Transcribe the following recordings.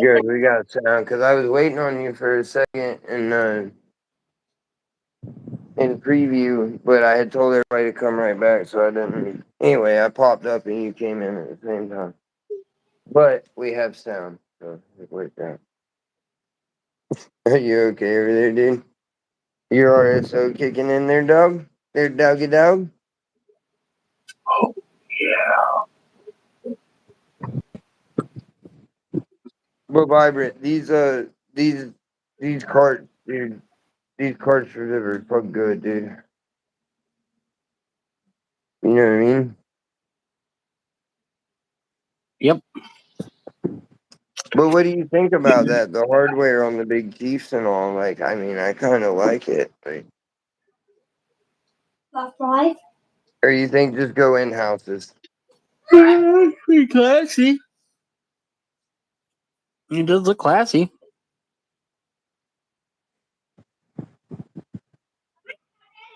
Good, we got sound because I was waiting on you for a second in preview, but I had told everybody to come right back, so I didn't. Anyway, I popped up and you came in at the same time. But we have sound, so it worked out. Are you okay over there, dude? Your RSO kicking in there, dog? There, doggy dog? Oh, yeah. But Vibrant, these carts, dude, these carts for liver are fuck good, dude. You know what I mean? Yep. But what do you think about that? The hardware on the big Chiefs and all. Like, I mean, I kind of like it. Like, or you think just go in houses? Pretty classy. It does look classy.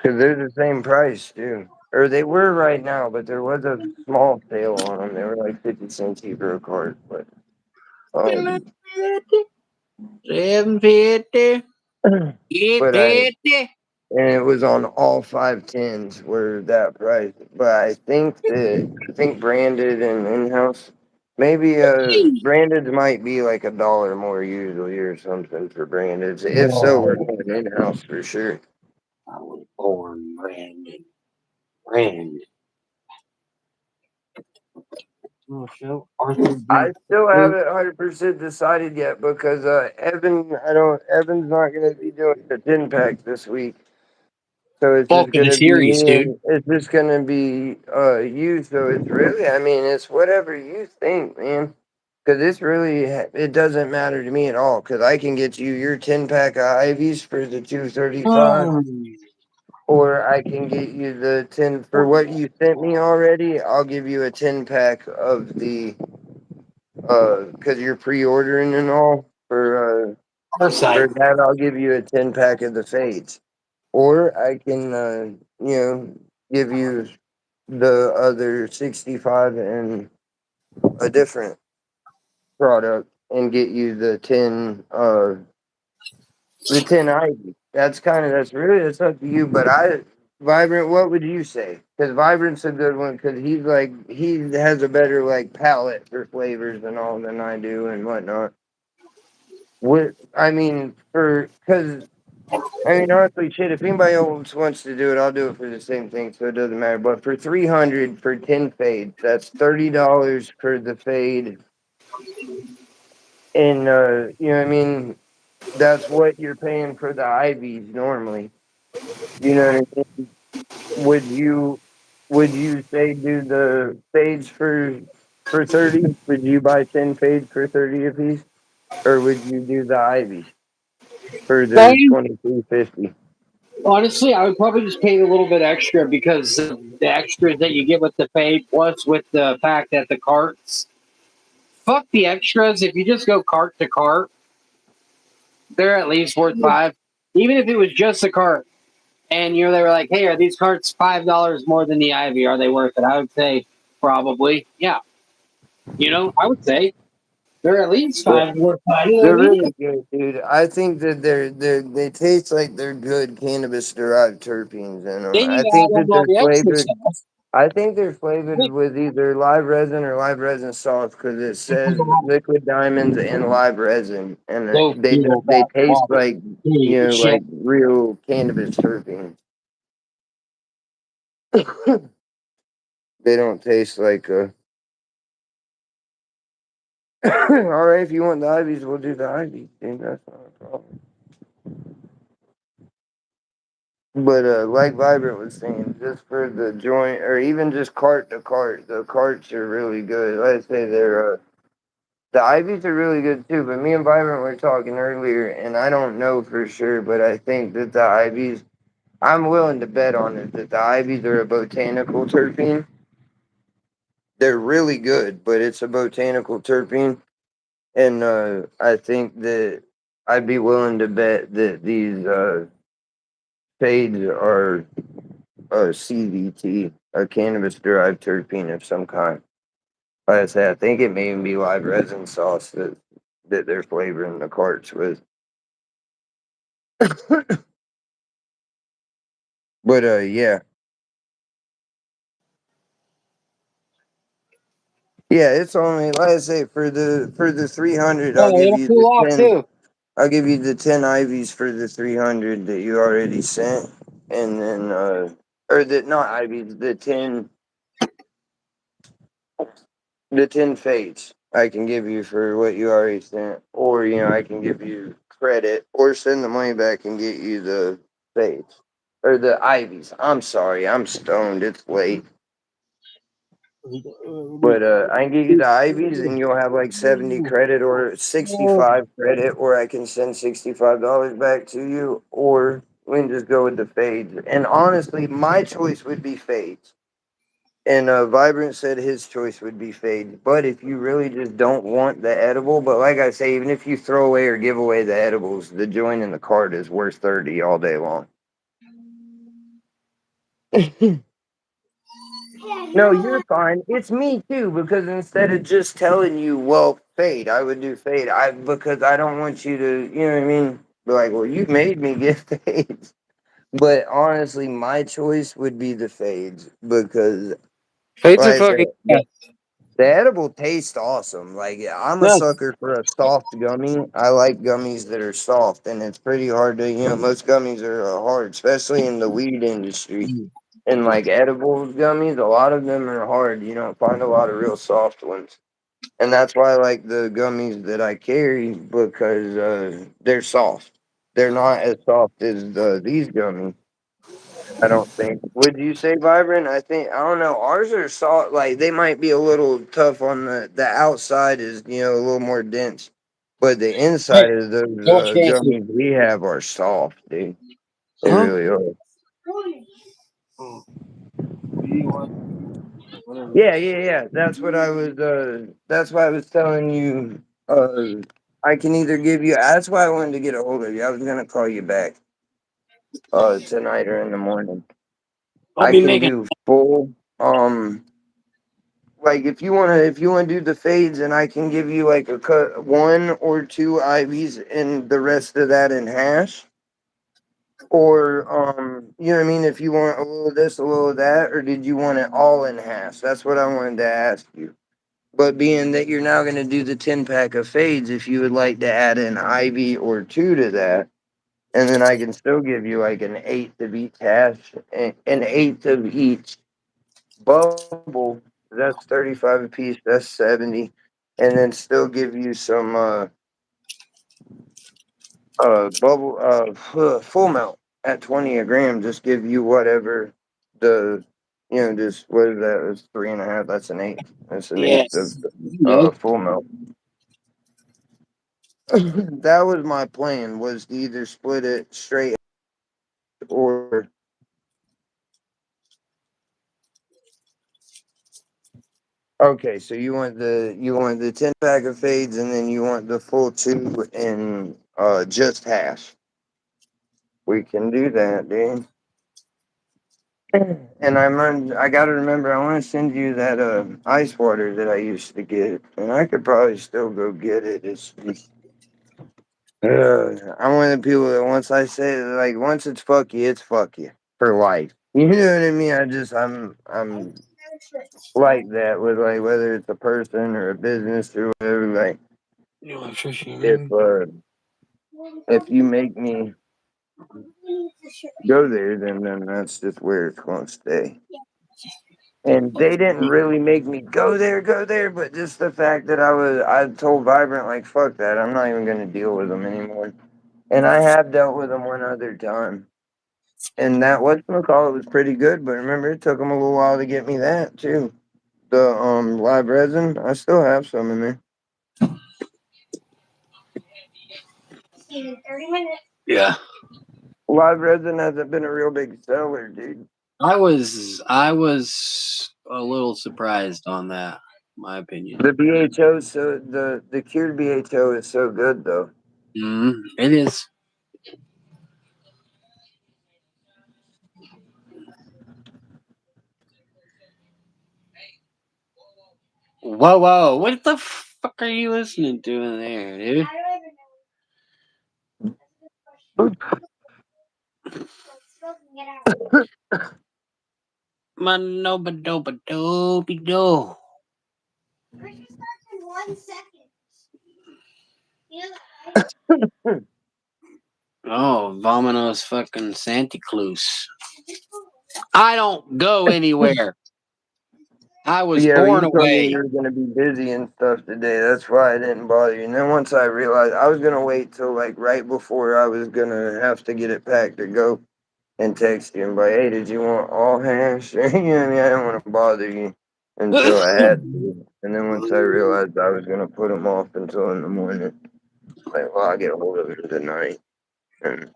Because they're the same price too. Or they were right now, but there was a small sale on them. They were like 50 cents cheaper a cart. But um, 750. but I 850. and it was on all 510s were that price. But I think branded and in-house, maybe branded might be like $1 more usually or something for branded. If so, we're going in-house for sure. I was born Brandon. Brandon. Oh, show Arthur. I still haven't 100% decided yet because Evan's not gonna be doing the 10 pack this week. So it's just Bulk of the gonna be series, me dude. and it's just gonna be you. So it's really, I mean, it's whatever you think, man. Because it's really, it doesn't matter to me at all. Because I can get you your 10 pack of Ivies for the 235, or I can get you the 10 for what you sent me already. I'll give you a 10 pack of the because you're pre-ordering and all Our side. for that. I'll give you a 10 pack of the fades, or I can give you the other 65 and a different product and get you the ten Ivy. That's up to you. But Vibrant, what would you say? Because Vibrant's a good one because he has a better like palate for flavors and all than I do and whatnot. What I mean because I mean honestly, shit. If anybody else wants to do it, I'll do it for the same thing, so it doesn't matter. But for 300 for 10 fades, that's $30 for the fade, and you know what I mean. That's what you're paying for the Ivies normally. You know what I mean? Would you say do the fades for 30? Would you buy 10 fades for 30 apiece, or would you do the Ivies for the 23.50? Honestly, I would probably just pay a little bit extra because of the extras that you get with the fade, plus with the fact that the carts. Fuck the extras. If you just go cart to cart, they're at least worth $5. Even if it was just a cart, and they were like, "Hey, are these carts $5 more than the Ivy? Are they worth it?" I would say probably, yeah. I would say they're at least worth $5. You know what I They're mean? really good, dude. I think that they taste like they're good cannabis derived terpenes in them. Then I you think add on that all they're the extra flavored. stuff. I think they're flavored with either live resin or live resin sauce because it says liquid diamonds and live resin, and Go fuel they back taste water. like Shit. like real cannabis terpenes. They don't taste like all right, if you want the Ivies, we'll do the Ivies. Dude, that's not a problem. But like Vibrant was saying, just for the joint or even just cart to cart, the carts are really good. Like I say they're the Ivies are really good too. But me and Vibrant were talking earlier, and I don't know for sure, but I think that the Ivies, I'm willing to bet on it that the Ivies are a botanical terpene. They're really good, but it's a botanical terpene, and I think that I'd be willing to bet that these fades are a CVT, a cannabis derived terpene of some kind. Like I said, I think it may even be live resin sauce. that they're flavoring the carts with. But yeah. Yeah, it's only like I say for the 300, I'll Oh, give it'll you cool the off 10. too. I'll give you the 10 Ivies for the 300 that you already sent, and then or the not Ivies, the 10 fades I can give you for what you already sent, or I can give you credit or send the money back and get you the fades or the Ivies. I'm sorry, I'm stoned. It's late. But I can get you the Ivies and you'll have like 70 credit or 65 credit, or I can send $65 back to you, or we can just go with the fades. And honestly, my choice would be fades. And Vibrant said his choice would be fades. But if you really just don't want the edible, but like I say, even if you throw away or give away the edibles, the joint in the cart is worth 30 all day long. No, you're fine. It's me too, because instead of just telling you, well, fade, I would do fade. Because I don't want you to, you know what I mean? Be like, well, you made me get fades. But honestly, my choice would be the fades because, Fades are like I said, fucking yes. the edible tastes awesome. Like I'm a Yes. sucker for a soft gummy. I like gummies that are soft, and it's pretty hard to, most gummies are hard, especially in the weed industry. And like edibles gummies, a lot of them are hard. You don't find a lot of real soft ones. And that's why I like the gummies that I carry because they're soft. They're not as soft as these gummies. I don't think. Would you say vibrant? I don't know. Ours are soft. Like they might be a little tough on the outside is a little more dense, but the Hey, inside of those how much gas you? gummies we have are soft, dude. They Huh? really are. Oh, you want whatever. Yeah, yeah, yeah. That's why I was telling you I can either give you that's why I wanted to get a hold of you. I was gonna call you back tonight or in the morning. I'll I be can making. do full like if you wanna do the fades and I can give you like a cut one or two IVs and the rest of that in hash. Or you know what I mean, if you want a little of this, a little of that, or did you want it all in hash? That's what I wanted to ask you. But being that you're now going to do the 10 pack of fades, if you would like to add an IV or two to that, and then I can still give you like an eighth of each hash, an eighth of each bubble. That's 35 a piece. That's 70, and then still give you some bubble full melt at 20 a gram. Just give you whatever the just what is that? It's 3.5. That's an eighth. That's an eighth of Yes. No. full melt. That was my plan, was to either split it straight or okay, so you want the 10 pack of fades and then you want the full two and just hash. We can do that, dude. And I gotta remember I wanna send you that ice water that I used to get. And I could probably still go get it. It's just I'm one of the people that once I say like once it's fuck you for life. You know what I mean? I'm like that with like whether it's a person or a business or whatever. Like You want sushi, if maybe? uh if you make me go there, then that's just where it's gonna stay. And they didn't really make me go there, but just the fact that I told Vibrant like fuck that, I'm not even gonna deal with them anymore. And I have dealt with them one other time. And that whatchamacallit was pretty good, but remember it took them a little while to get me that too. The live resin, I still have some in there. Yeah. Live resin hasn't been a real big seller, dude. I was a little surprised on that, my opinion. The BHO, so the cured BHO is so good though. It is. Whoa, whoa! What the fuck are you listening to in there, dude? Manobadobadobido. Oh, Vamanos fucking Santa Claus. I don't go anywhere. I was Yeah, but born you told me away. you were gonna be busy and stuff today. That's why I didn't bother you. And then once I realized I was gonna wait till like right before I was gonna have to get it packed to go and text you and be like, hey, did you want all hash? You know what I mean? I didn't want to bother you until I had to. And then once I realized I was gonna put them off until in the morning, like, well, I'll get a hold of it tonight and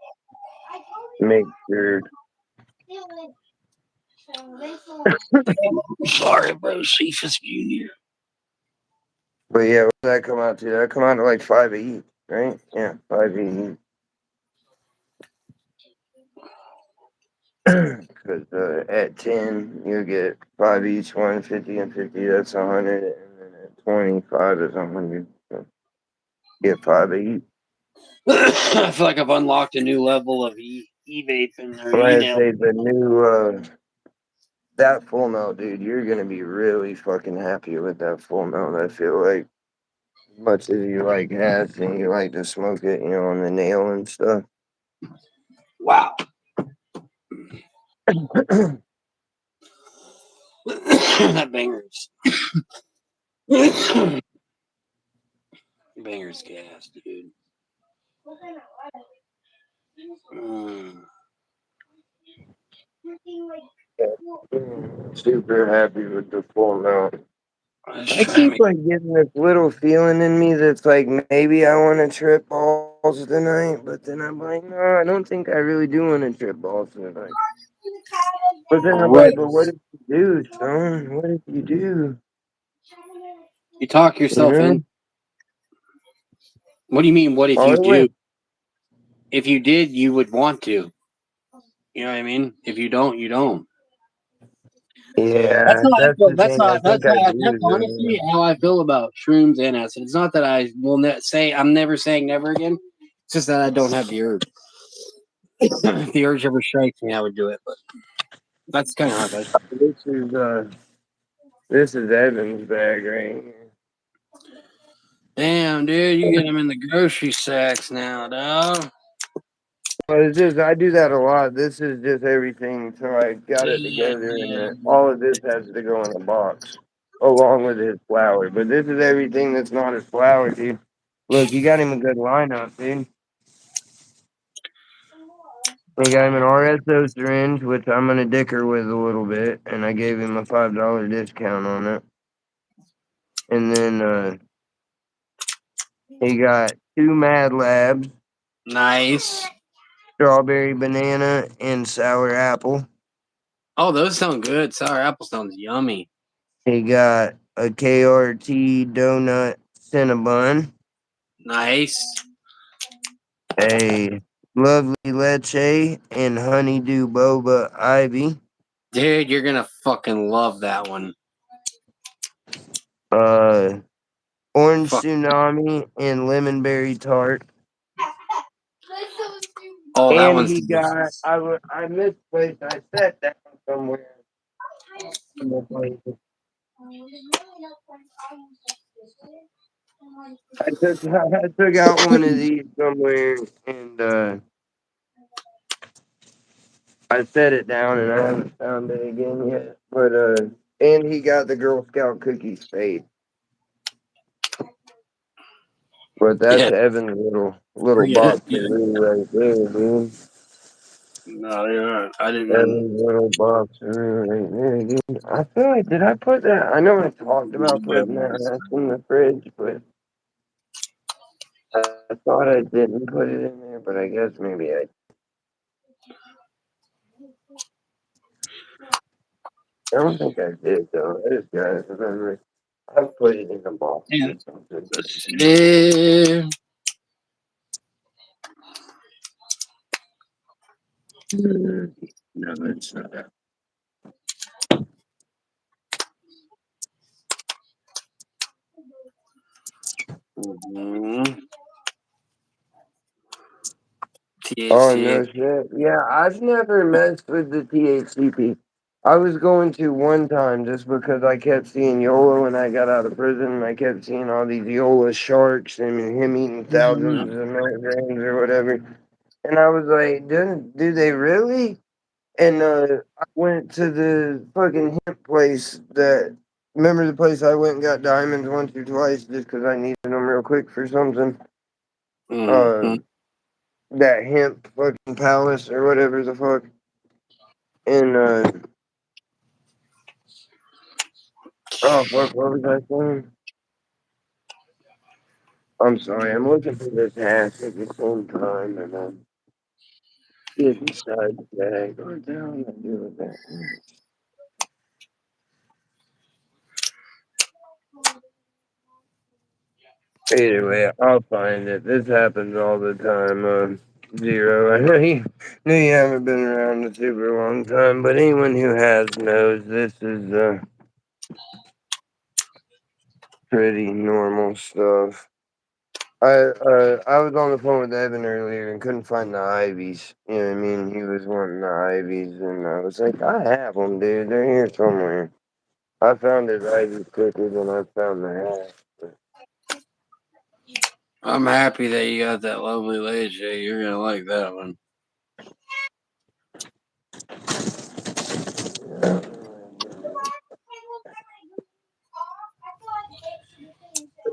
make sure. Sorry, bro. Cephas Jr. But yeah, what did that come out to? That come out to like 5 each, right? Yeah, 5 each. Because at 10, you get 5 each, 150 and 50, that's 100. And then at 25 is 100. So get 5 each. I feel like I've unlocked a new level of e-vaping or Like I e-nail. say, the new, that full melt, dude, you're going to be really fucking happy with that full melt. I feel like, much as you like hash and you like to smoke it, you know, on the nail and stuff. Wow. That bangers. Bangers gas, dude. Mm. Super happy with the full melt. Let's I try keep me. like getting this little feeling in me that's like maybe I want to trip balls tonight, but then I'm like, no, I don't think I really do want to trip balls tonight. But then I'm Right. like, but what if you do, Stone? What if you do? You talk You yourself know? in. What do you mean? What if Oh, you it do? went. If you did, you would want to. You know what I mean? If you don't, you don't. That's Yeah, how I that's feel. the thing. I think I That's do, honestly though. how I feel about shrooms and acid. It's not that I will say I'm never saying never again. It's just that I don't have the urge. If the urge ever strikes me, I would do it. But that's kind of how I feel. This is Evan's bag right here. Damn, dude, you get them in the grocery sacks now, dog. Well, it's just I do that a lot. This is just everything. So I got it together, and all of this has to go in a box along with his flour. But this is everything that's not his flour, dude. Look, you got him a good lineup, dude. You got him an RSO syringe, which I'm gonna dicker with a little bit, and I gave him a $5 discount on it. And then he got two Mad Labs, Nice. strawberry banana, and sour apple. Oh, those sound good. Sour apple sounds yummy. He got a KRT donut Cinnabon, Nice. a lovely leche, and honeydew boba ivy. Dude, you're gonna fucking love that one. Uh, orange Fuck. tsunami and lemon berry tart. Oh, that And one's he got I misplaced. I set down somewhere in the place. I took out one of these somewhere and I set it down and I haven't found it again yet. But and he got the Girl Scout cookies fade. But that's yeah. Evan's little Yeah. box of Yeah. Roo right there, dude. No, yeah. I didn't. Evan's little box of Roo right there, dude. I feel like did I put that? I know I talked about putting that in the fridge, but I thought I didn't put it in there. But I guess maybe I don't think I did though. I just gotta remember. I put it in the box Yeah. or something. Yeah. No, it's not that. Mm-hmm. Oh THC. no shit. Yeah, I've never messed with the THCP. I was going to one time just because I kept seeing YOLO when I got out of prison. And I kept seeing all these YOLO sharks and him eating thousands of milligrams or whatever. And I was like, do they really? And I went to the fucking hemp place that. Remember the place I went and got diamonds once or twice just because I needed them real quick for something? Mm-hmm. Uh, that hemp fucking palace or whatever the fuck. And oh fuck, what was I saying? I'm sorry, I'm looking for this hash at the same time, and get inside the bag or down and do with that. Either way, I'll find it. This happens all the time. Zero. I know you haven't been around a super long time, but anyone who has knows this is pretty normal stuff. I was on the phone with Evan earlier and couldn't find the Ivies. You know what I mean? He was wanting the Ivies, and I was like, I have them, dude. They're here somewhere. I found his Ivies quicker than I found the hash. I'm happy that you got that lovely lady, Jay. You're gonna like that one.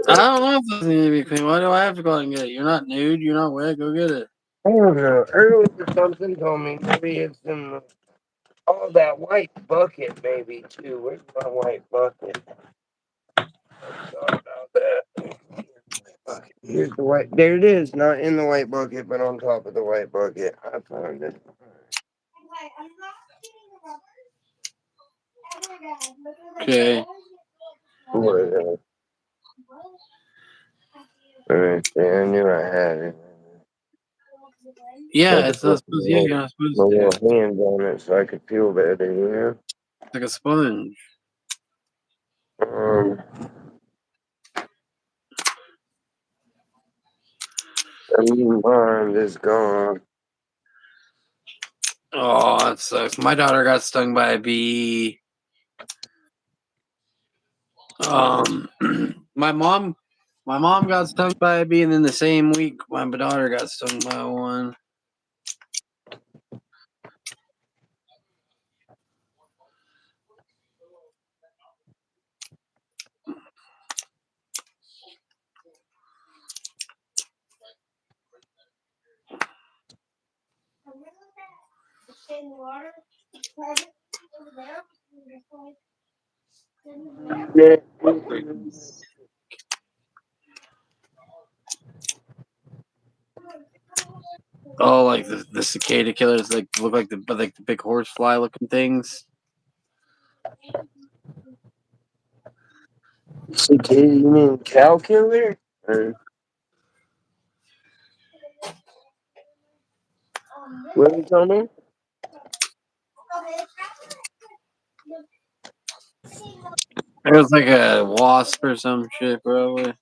I don't know if this needs to be clean. Why do I have to go out and get it? You're not nude. You're not wet. Go get it. I don't know. Earlier something told me maybe it's in that white bucket, maybe too. Where's my white bucket? I thought about that. Bucket. Here's the white. There it is. Not in the white bucket, but on top of the white bucket. I found it. Okay. Whatever. Right there. I knew I had it. Had Yeah, to it's not put supposed. Yeah, you're not my supposed to. little hands on it so I could feel better, you know? Like a sponge. Um, my mind is gone. Oh, that sucks. My daughter got stung by a bee. Um, my mom, my mom got stung by a bee, and then the same week, my daughter got stung by one. Yeah. Oh, like the cicada killers, like look like the big horsefly looking things. Cicada, you mean cow killer? Or what are you talking about? It was like a wasp or some shit, probably.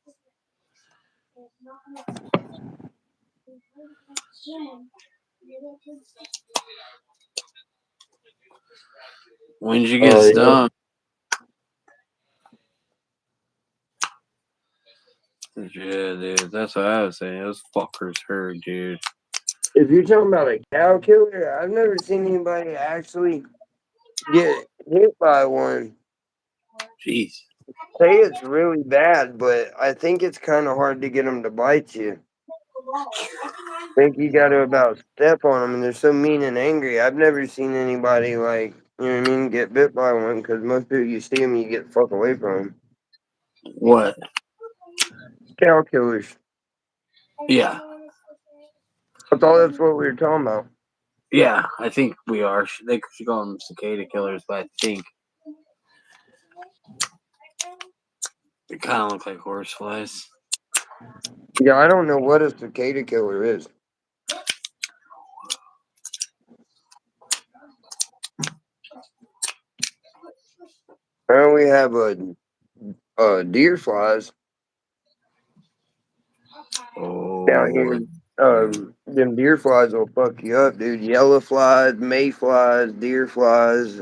When did you get Oh, yeah. stung? Yeah, dude, that's what I was saying. Those fuckers hurt, dude. If you're talking about a cow killer, I've never seen anybody actually get hit by one. Jeez. Say it's really bad, but I think it's kind of hard to get them to bite you. I think you got to about step on them, and they're so mean and angry. I've never seen anybody like, you know what I mean, get bit by one because most people you see them, you get the fuck away from them. What? Cow killers. Yeah. I thought that's what we were talking about. Yeah, I think we are. They should call them cicada killers, but I think they kind of look like horseflies. Yeah, I don't know what a cicada killer is. We have a deer flies. Down Oh, here, them deer flies will fuck you up, dude. Yellow flies, may flies, deer flies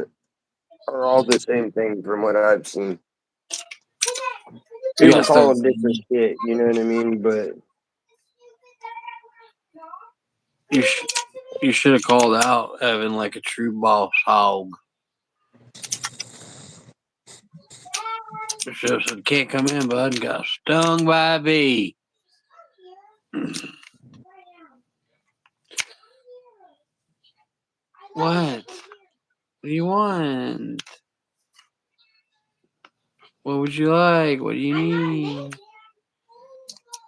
are all the same thing from what I've seen. you People got call stuck. them different shit, you know what I mean? But You sh- you should have called out Evan like a true boss hog. You should have said, "Can't come in, bud. Got stung by a bee." What? What do you want? What would you like? What do you need?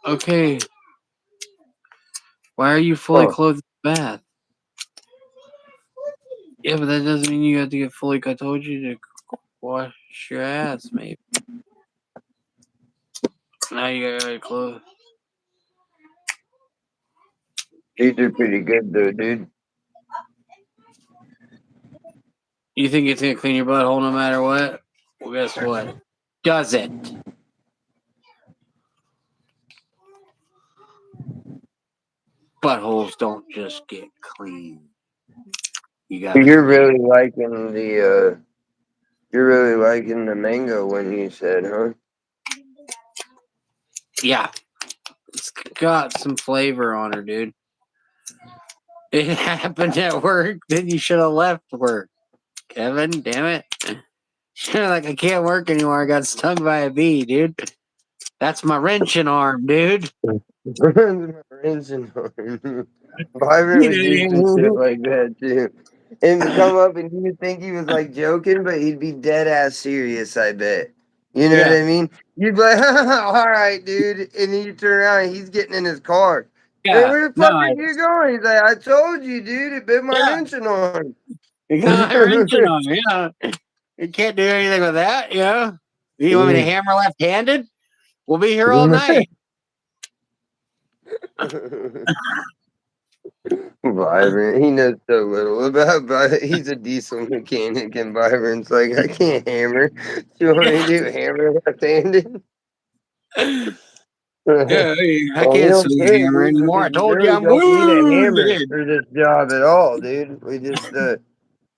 Okay. Why are you fully oh, clothed in the bath? Yeah, but that doesn't mean you have to get fully. I told you to wash your ass, maybe. Now you got your clothes. these are pretty good though, dude. You think it's gonna clean your butthole no matter what? Well, guess what? Does it? Buttholes don't just get clean. You gotta You're clean. really liking you're really liking the mango one you said, huh? Yeah, it's got some flavor on her, dude. It happened at work. Then you should have left work, Kevin. Damn it. You're like, I can't work anymore. I got stung by a bee, dude. That's my wrenching arm, dude. Byron You would do some shit know, like that too. And come up and you would think he was like joking, but he'd be dead ass serious, I bet. You know what yeah, I mean? You'd be like, all right, dude. And then you turn around and he's getting in his car. Hey, yeah. where the fuck are No, you going? He's like, I told you, dude, it bit my yeah. wrenching arm. You got my wrenching arm. Yeah, you can't do anything with that. Yeah. You want me to hammer left-handed? We'll be here all night. Byron, he knows so little about he's a diesel mechanic, and Byron's like, I can't hammer. You want me to do hammer left-handed? Yeah, I Well, we can't don't swing a care, hammer dude, anymore. because I you told you really I'm don't need a hammer wounded. for this job at all, dude. We just,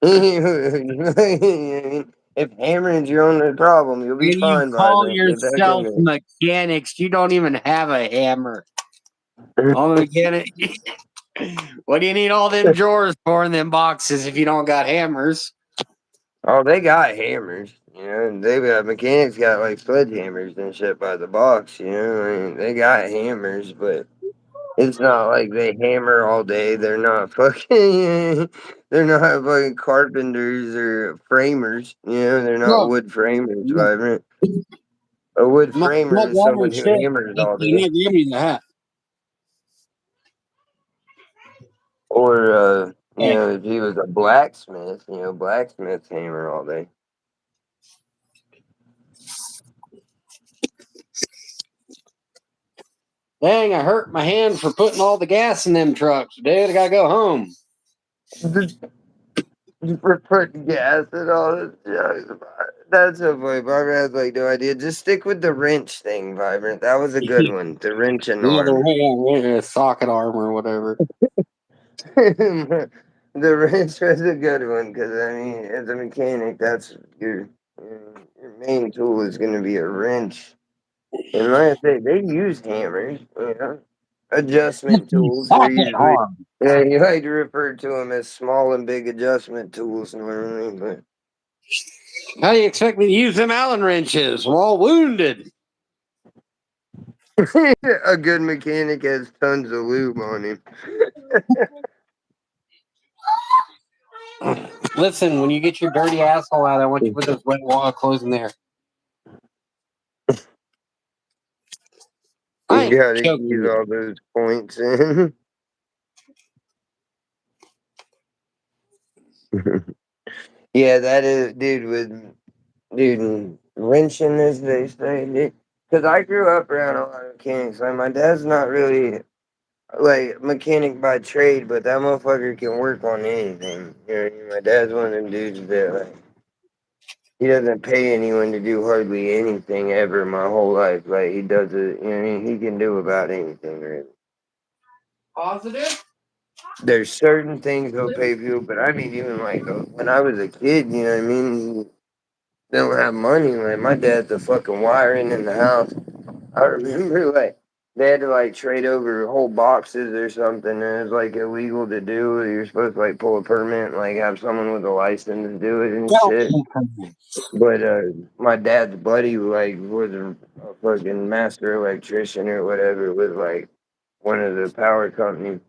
you know what I mean? If hammering's your only problem, you'll be And you fine, call Byron. Get back yourself in mechanics. You don't even have a hammer. there. I'm a mechanic. What do you need all them drawers for in them boxes if you don't got hammers? Oh, they got hammers, you know, and they got mechanics got like sledgehammers and shit by the box, you know. I mean, they got hammers, but it's not like they hammer all day. They're not fucking, they're not fucking carpenters or framers, you know. They're not No, wood framers, no, Vibrant. A wood not framer is Walmart someone who shit. hammers They all day, not give me the hat. or you Hey, know, if he was a blacksmith, you know, blacksmiths hammer all day. dang, I hurt my hand for putting all the gas in them trucks, dude. I gotta go home. For putting gas and all this junk. That's so funny. Vibrant has like no idea. Just stick with the wrench thing, Vibrant. That was a good one. The wrench and Yeah, arm. the socket arm or whatever. The wrench was a good one because I mean, as a mechanic, that's your main tool is going to be a wrench. And like I say, they use hammers, you know, adjustment tools are Socket usually. arm. Yeah, you like to refer to them as small and big adjustment tools normally, but How do you expect me to use them Allen wrenches? We're all wounded. a good mechanic has tons of lube on him. Listen, when you get your dirty asshole out, I want you to put those wet wall clothes in there. I You ain't gotta joking use with all you. those points in. Yeah, that is, dude, dude, wrenching as they say, dude. Because I grew up around a lot of mechanics. Like, my dad's not really, like, mechanic by trade, but that motherfucker can work on anything. You know what I mean? My dad's one of them dudes that, like, he doesn't pay anyone to do hardly anything ever my whole life. Like he does it, you know, what I mean? He can do about anything really. Positive? There's certain things he'll pay people, but I mean, even like when I was a kid, you know what I mean? They don't have money. Like my dad's a fucking wiring in the house. I remember like they had to like trade over whole boxes or something, and it was like illegal to do. You're supposed to like pull a permit, and, like have someone with a license do it and shit. But my dad's buddy like was a fucking master electrician or whatever with like one of the power companies,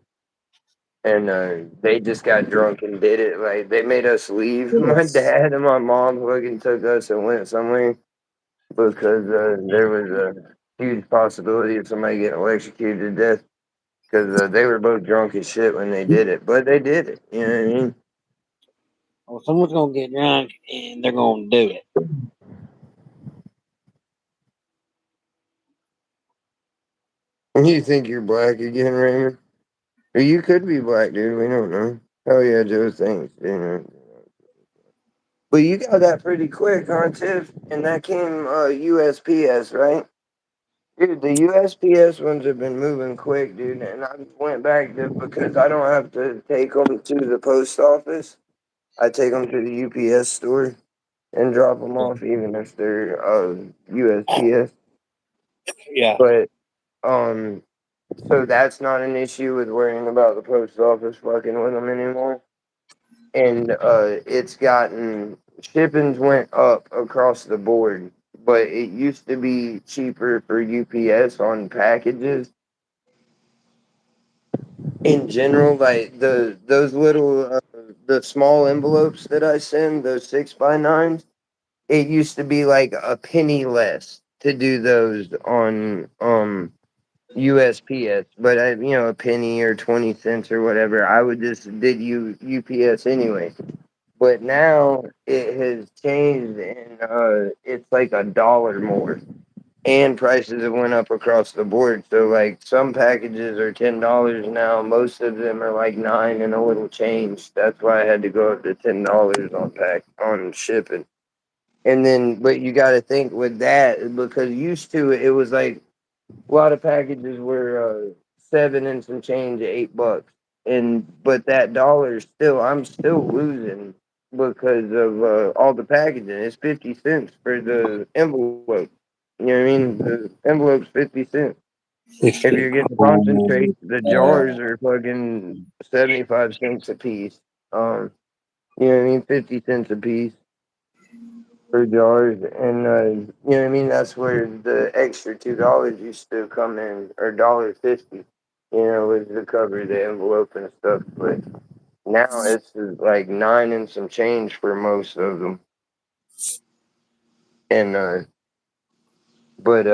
and they just got drunk and did it. Like they made us leave. My dad and my mom fucking took us and went somewhere because there was a huge possibility of somebody getting electrocuted to death because they were both drunk as shit when they did it. But they did it. You know what I mean? Well, someone's gonna get drunk and they're gonna do it. You think you're black again, Raymond? Or you could be black, dude. We don't know. Hell yeah, Joe thinks. You know. But you got that pretty quick, huh, Tiff? And that came USPS, right? Dude, the USPS ones have been moving quick, dude. And I went back to because I don't have to take them to the post office. I take them to the UPS store and drop them off, even if they're USPS. Yeah. But um, so that's not an issue with worrying about the post office fucking with them anymore. And it's gotten shippings went up across the board, but it used to be cheaper for UPS on packages in general. Like those little the small envelopes that I send, those 6x9s. It used to be like a penny less to do those on USPS, but a penny or 20 cents or whatever. I would just did UPS anyway. But now it has changed, and it's like $1 more, and prices have went up across the board. So like some packages are $10 now. Most of them are like 9 and a little change. That's why I had to go up to $10 on shipping. And then, but you got to think with that because used to it was like a lot of packages were 7 and some change, $8, and but that dollar still, I'm still losing because of all the packaging. It's 50 cents for the envelope. You know what I mean? The envelope's 50 cents. If you're getting concentrate, the jars are fucking 75 cents a piece. You know what I mean? 50 cents a piece for jars, and you know what I mean. That's where the extra $2 used to come in, or $1.50. Was to cover the envelope and stuff. But now it's like 9 and some change for most of them, and but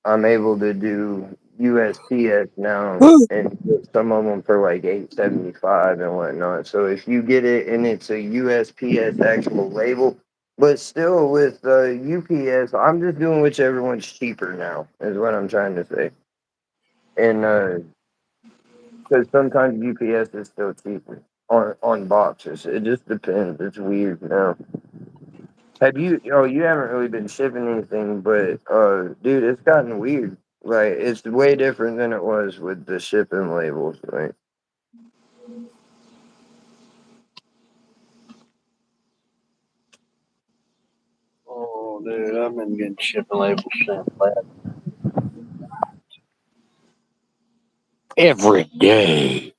I'm able to do USPS now, and get some of them for like 8.75 and whatnot. So if you get it and it's a USPS actual label, but still with UPS, I'm just doing whichever one's cheaper now. Is what I'm trying to say, and because sometimes UPS is still cheaper on boxes. It just depends. It's weird now. Have you? Oh, you haven't really been shipping anything, but dude, it's gotten weird. Like it's way different than it was with the shipping labels. Right? Oh, dude, I've been getting shipping labels sent every day.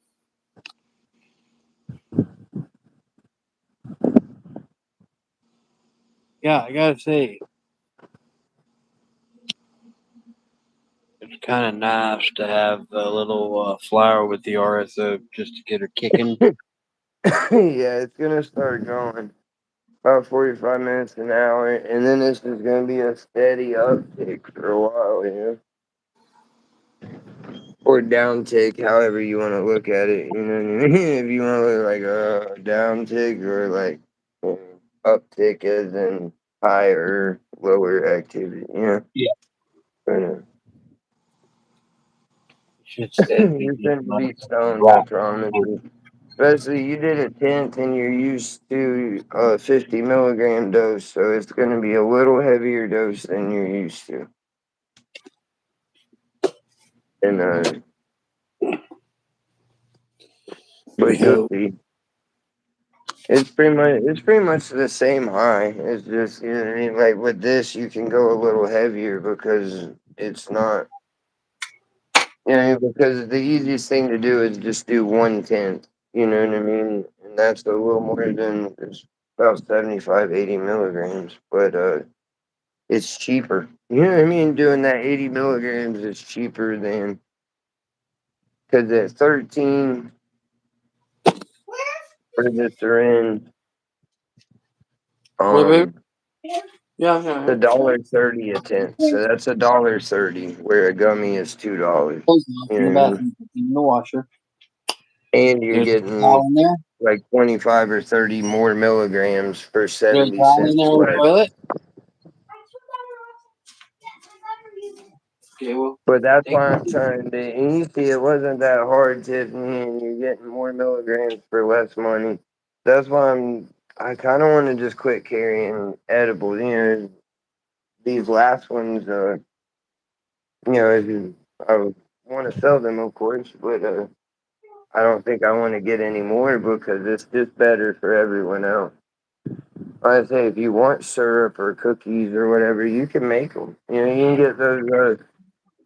Yeah, I gotta say, it's kind of nice to have a little flower with the RSO just to get her kicking. Yeah, it's gonna start going about 45 minutes an hour, and then this is gonna be a steady uptick for a while. Or downtick, however you want to look at it. You know what I mean? If you want to look like a downtick or like uptick as in higher, lower activity. Yeah, But, should stay. you're going to be stoned, I promise you. Especially you did a tenth and you're used to a 50 milligram dose, so it's going to be a little heavier dose than you're used to. And but you'll Yeah. see. It's pretty much the same high. It's just, you know what I mean, like with this you can go a little heavier because it's not, you know, because the easiest thing to do is just do 1/10. You know what I mean? And that's a little more than, it's about 75, 80 milligrams. But it's cheaper. You know what I mean? Doing that 80 milligrams is cheaper than, because at 13 for the syringe, What, baby? um, Yeah, it's a yeah. dollar 30 a tenth. So that's a dollar 30, where a gummy is $2. Close enough You in know the what I mean? bathroom, in the washer. And you're There's a towel getting in there. like 25 or 30 more milligrams for There's a 70 towel in cents there in the less. toilet. Okay, well, But that's thank why I'm you. trying to, and you see, it wasn't that hard, Tiffany, and you're getting more milligrams for less money. That's why I kind of want to just quit carrying edibles. You know, these last ones, you know, I want to sell them, of course, but I don't think I want to get any more because it's just better for everyone else. I say if you want syrup or cookies or whatever, you can make them. You know, you can get those.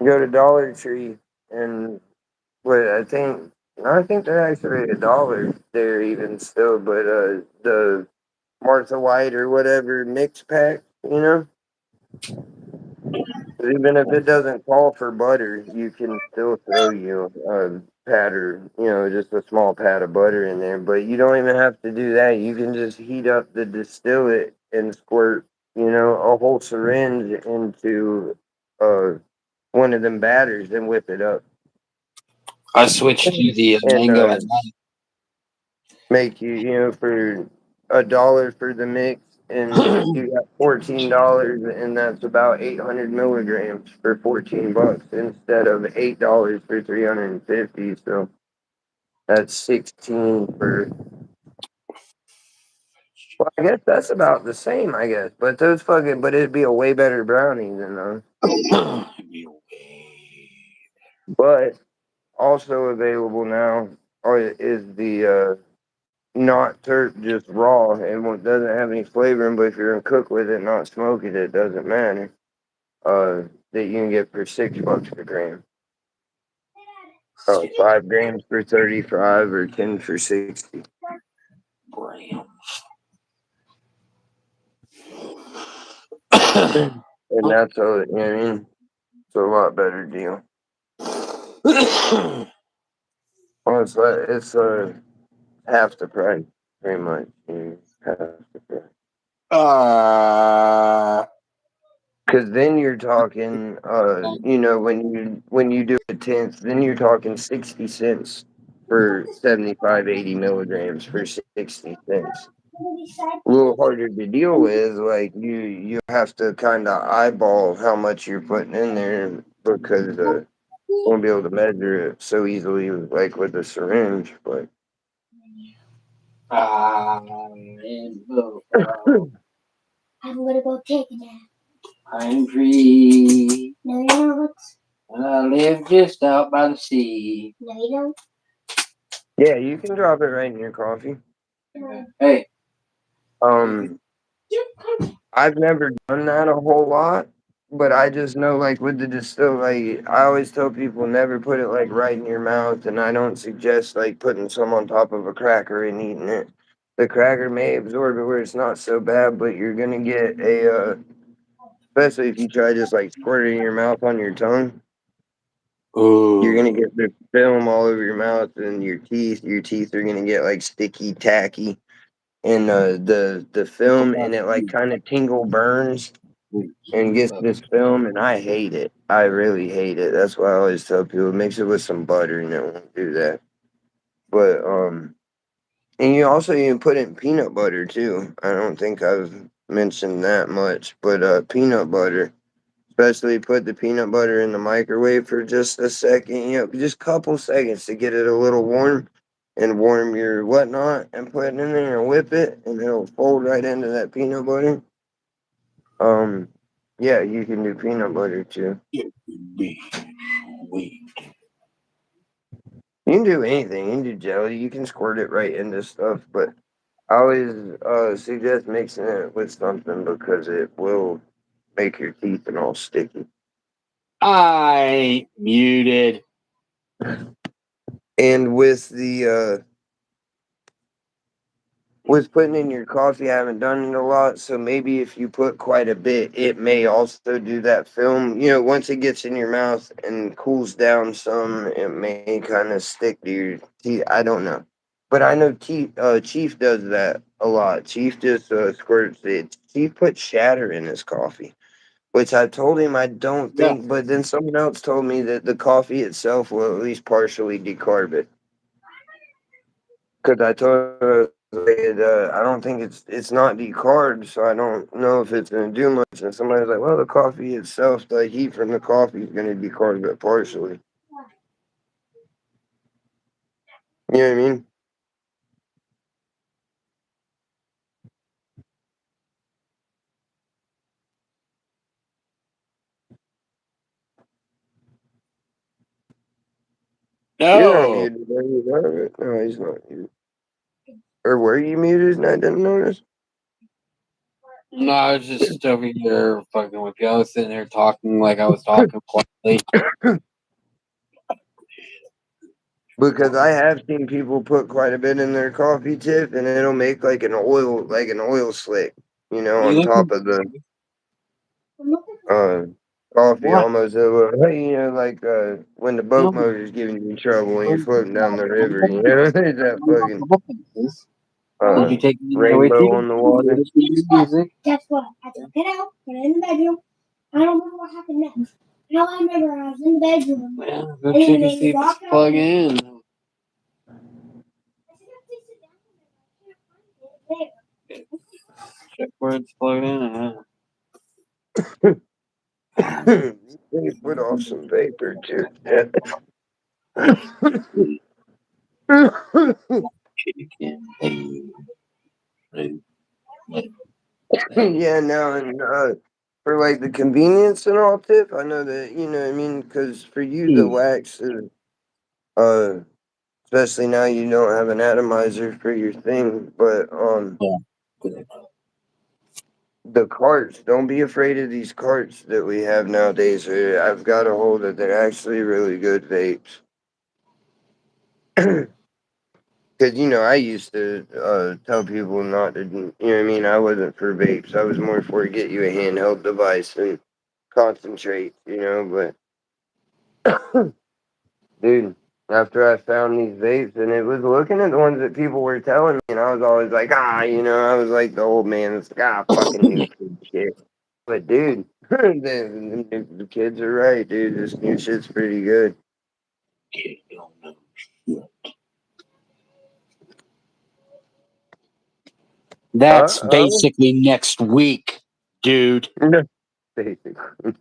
Go to Dollar Tree and wait, I think they're actually $1 there even still. But the Martha White or whatever mix pack, you know, even if it doesn't call for butter, you can still throw you a pat or, you know, just a small pat of butter in there. But you don't even have to do that. You can just heat up the distillate and squirt, you know, a whole syringe into uh one of them batters and whip it up. I switched to the And mango at night. make you, you know, for $1 for the mix, and you got $14, and that's about 800 milligrams for $14 instead of $8 for 350. So that's 16 for. Well, I guess that's about the same, I guess. But those fucking, but it'd be a way better brownie than those. But also available now is the not turp, just raw, and what doesn't have any flavoring. But if you're gonna cook with it, not smoke it, it doesn't matter. That you can get for $6 per gram. 5 grams for 35, or 10 for 60. And that's a, you know what I mean? It's a lot better deal. Well, it's half the price, pretty much. Half the price. uh, Because then you're talking, you know, when you do a tenth, then you're talking 60 cents for 75, 80 milligrams for 60 cents. A little harder to deal with, like you have to kind of eyeball how much you're putting in there because you won't be able to measure it so easily, like with a syringe. But I'm gonna go take a nap. I'm free. No, you don't. I live just out by the sea. No, you don't. yeah, you can drop it right in your coffee. Hey. Um, I've never done that a whole lot, but I just know, like with the distill, like I always tell people never put it like right in your mouth, and I don't suggest like putting some on top of a cracker and eating it. The cracker may absorb it where it's not so bad, but you're gonna get especially if you try just like squirting your mouth on your tongue, you're gonna Oh. get the film all over your mouth and your teeth. Your teeth are gonna get like sticky, tacky, and the film, and it like kind of tingle burns and gets this film, and I hate it. I really hate it. That's why I always tell people mix it with some butter, and it won't do that. But and you can put in peanut butter too. I don't think I've mentioned that much, but peanut butter, especially put the peanut butter in the microwave for just a second, you know, just a couple seconds to get it a little warm, and warm your whatnot and put it in there and whip it, and it'll fold right into that peanut butter. Um, yeah, you can do peanut butter too. It would be sweet. You can do anything. You can do jelly. You can squirt it right into stuff, but I always suggest mixing it with something because it will make your teeth and all sticky. I muted. And with putting in your coffee, I haven't done it a lot, so maybe if you put quite a bit, it may also do that film. You know, once it gets in your mouth and cools down some, it may kind of stick to your teeth. I don't know. But I know Chief does that a lot. Chief just squirts it. Chief puts shatter in his coffee, which I told him I don't Yeah. think, but then someone else told me that the coffee itself will at least partially decarb it. Because I told her I don't think it's not decarb, so I don't know if it's gonna do much. And somebody's like, "Well, the coffee itself, the heat from the coffee is gonna decarb it partially." You know what I mean? You're not No. muted, are you? No, he's not muted. Or were you muted and I didn't notice? No, I was just over here fucking with you. I was sitting there talking like I was talking quietly. Because I have seen people put quite a bit in their coffee tip, and it'll make like an oil slick, you know, You on top looking of the uh, coffee what? almost. It will, you know, like when the boat No. motor's giving you trouble when you're I'm floating down the river, you know, there's that fucking looking at this. Did uh, you take it in there with rainbow you? on the water. Music. Guess what? I took it out, put it in the bedroom. I don't remember what happened next. All I remember, I was in the bedroom. Well, go check and see if it's plugging in. Check where it's plugged in. They put off some vapor too. Yeah. Yeah, no, and for like the convenience and all tip, I know that you know what I mean because for you the wax is uh especially now you don't have an atomizer for your thing, but the carts, don't be afraid of these carts that we have nowadays. I've got a hold of they're actually really good vapes. Because you know, I used to tell people not to, you know what I mean? I wasn't for vapes. I was more for get you a handheld device and concentrate, you know. But dude, after I found these vapes, and it was looking at the ones that people were telling me, and I was always like, you know, I was like the old man that's like, fucking new kid shit. But dude, the kids are right, dude. This new shit's pretty good. That's Uh basically next week, dude. oh. Basically.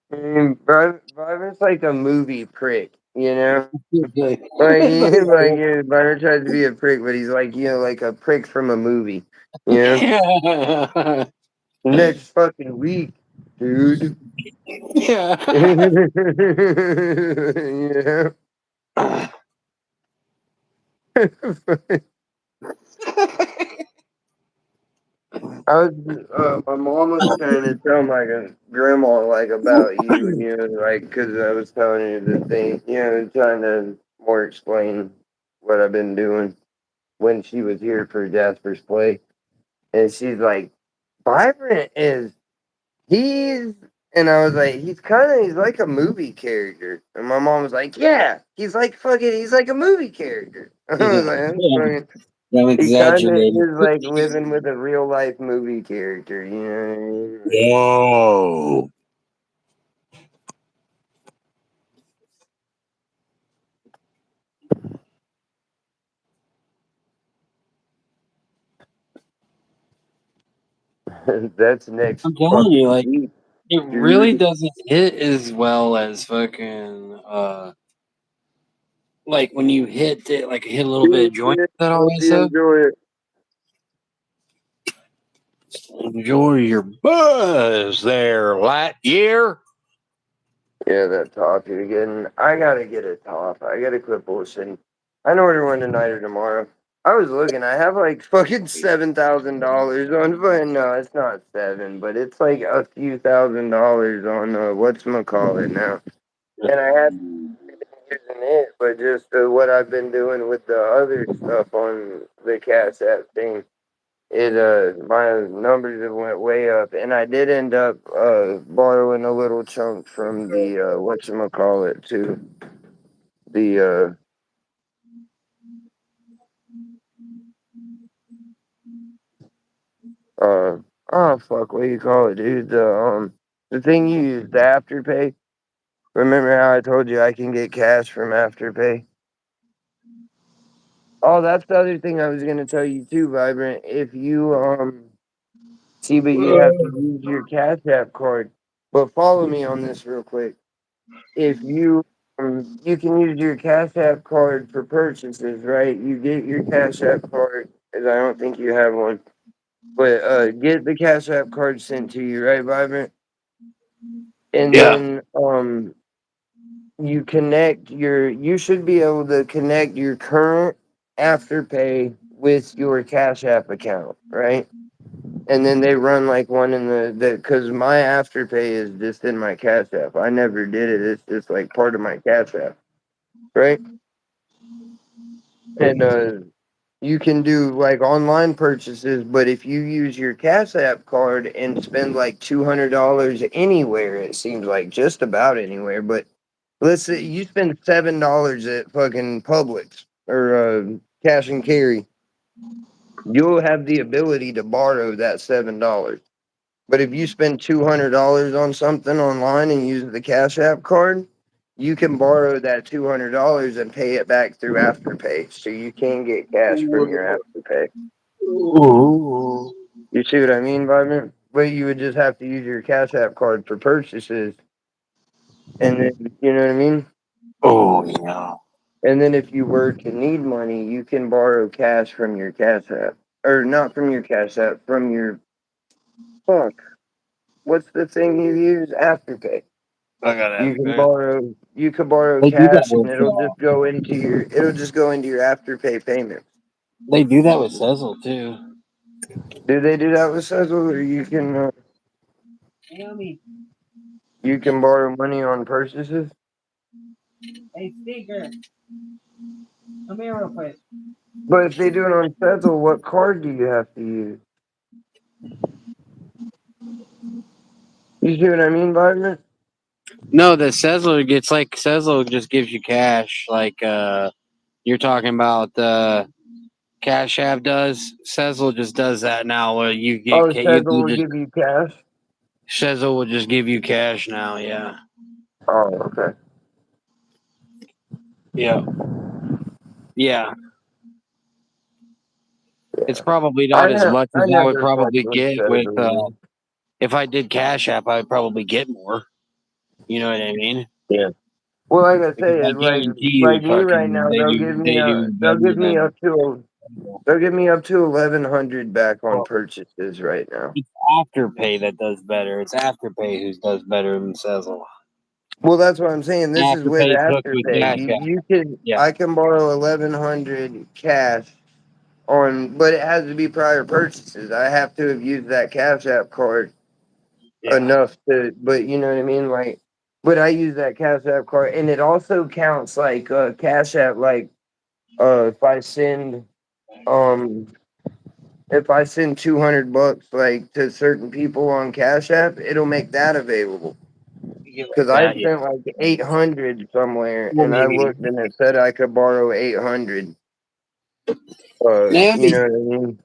Byron's like a movie prick, you know? Like, Byron tries to be a prick, but he's like, you know, like a prick from a movie, you know? Yeah. Next fucking week, dude. Yeah. You know? My mom was trying to tell my grandma, like, about you, you know, like, because I was telling her the thing, you know, trying to more explain what I've been doing when she was here for Jasper's play. And she's like, Byron he's, and I was like, he's like a movie character. And my mom was like, yeah, he's like a movie character. I was like, that's funny. I'm He kind of exaggerating. is like living with a real life movie character, you know what I mean? Whoa. That's next I'm telling you, fucking like, week. It really dude. doesn't hit as well as fucking like when you hit it, like hit a little bit of joint. That Hope always you so enjoy it. enjoy your buzz there, light year. Yeah, that top you're getting. I gotta get a top. I gotta quit bullshitting. I know order one tonight or tomorrow. I was looking. I have like fucking $7,000 on. But no, it's not seven, but it's like a few $1,000s on whatchamacallit now. And I have been using it, but just what I've been doing with the other stuff on the Cash App thing. My numbers have went way up, and I did end up borrowing a little chunk from the whatchamacallit too. The oh fuck, what do you call it, dude? The thing you use, the Afterpay. Remember how I told you I can get cash from Afterpay? Oh, that's the other thing I was gonna tell you too, Vibrant. If you see, but you'd have to use your Cash App card. But follow me on this real quick. If you can use your Cash App card for purchases, right? You get your Cash App card, because I don't think you have one. But get the Cash App card sent to you, right, Vibrant? And Yeah. then you should be able to connect your current Afterpay with your Cash App account, right? And then they run like one in because my Afterpay is just in my Cash App. I never did it. It's just like part of my Cash App, right? And you can do like online purchases, but if you use your Cash App card and spend like $200 anywhere, it seems like just about anywhere. But let's say you spend $7 at fucking Publix or cash and carry, you'll have the ability to borrow that $7. But if you spend $200 on something online and use the Cash App card, you can borrow that $200 and pay it back through Afterpay. So you can get cash from your Afterpay. Ooh. You see what I mean, Vitamin? But you would just have to use your Cash App card for purchases. And then, you know what I mean? Oh yeah. And then if you were to need money, you can borrow cash from your Cash App. Or not from your Cash App, from your, fuck, what's the thing you use? Afterpay. I got after. You could borrow They do that cash and with. it'll just go into your Afterpay payment. They do that with Sezzle too. Do they do that with Sezzle, or Naomi, you can borrow money on purchases? hey speaker, come here real quick. But if they do it on Sezzle, what card do you have to use? You see what I mean, Wagner? No, the Sezzler gets like Sezzler just gives you cash. Like you're talking about Cash App does. Sezzle just does that now. Where you get Oh, you Sezzle can will just give you cash. Sezzle will just give you cash now. Yeah. Oh, okay. Yeah. Yeah. It's probably I not as have much I as I would never fucked probably with get with Sezzle. if I did Cash App. I would probably get more. You know what I mean? Yeah. Well, like I Because say, I it's guarantee you, like me right fucking, now. they do They'll better give me than. up to they'll give me up to 1,100 back on Well, purchases right now. it's Afterpay that does better. It's Afterpay who does better than Sezzle. Well, that's what I'm saying. This is with Afterpay cooked with Afterpay. Cash App. Yeah. I can borrow 1,100 cash but it has to be prior purchases. I have to have used that Cash App card Yeah. enough but you know what I mean? Like, but I use that Cash App card, and it also counts like Cash App. Like, if I send um $200 like to certain people on Cash App, it'll make that available. You like Because I that? Yeah. sent like 800 somewhere, Well, and I maybe. looked and it said I could borrow 800. You Maybe. know what I mean?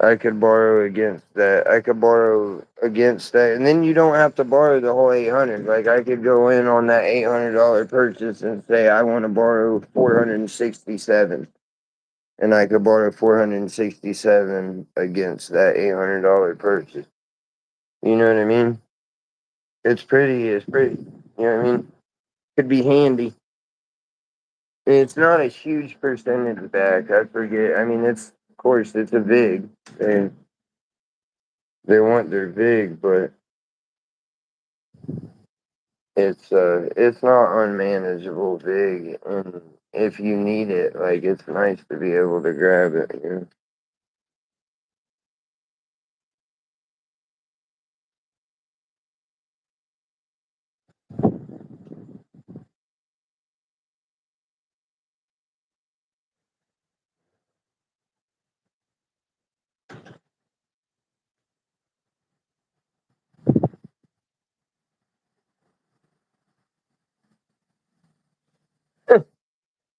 I could borrow against that. I could borrow against that, and then you don't have to borrow the whole 800. Like I could go in on that $800 purchase and say I want to borrow 467, and I could borrow 467 against that $800 purchase. You know what I mean? It's pretty. It's pretty. You know what I mean? Could be handy. It's not a huge percentage back. I forget. I mean, it's of course it's a VIG. They want their VIG, but it's not unmanageable VIG, and if you need it, like it's nice to be able to grab it. You know?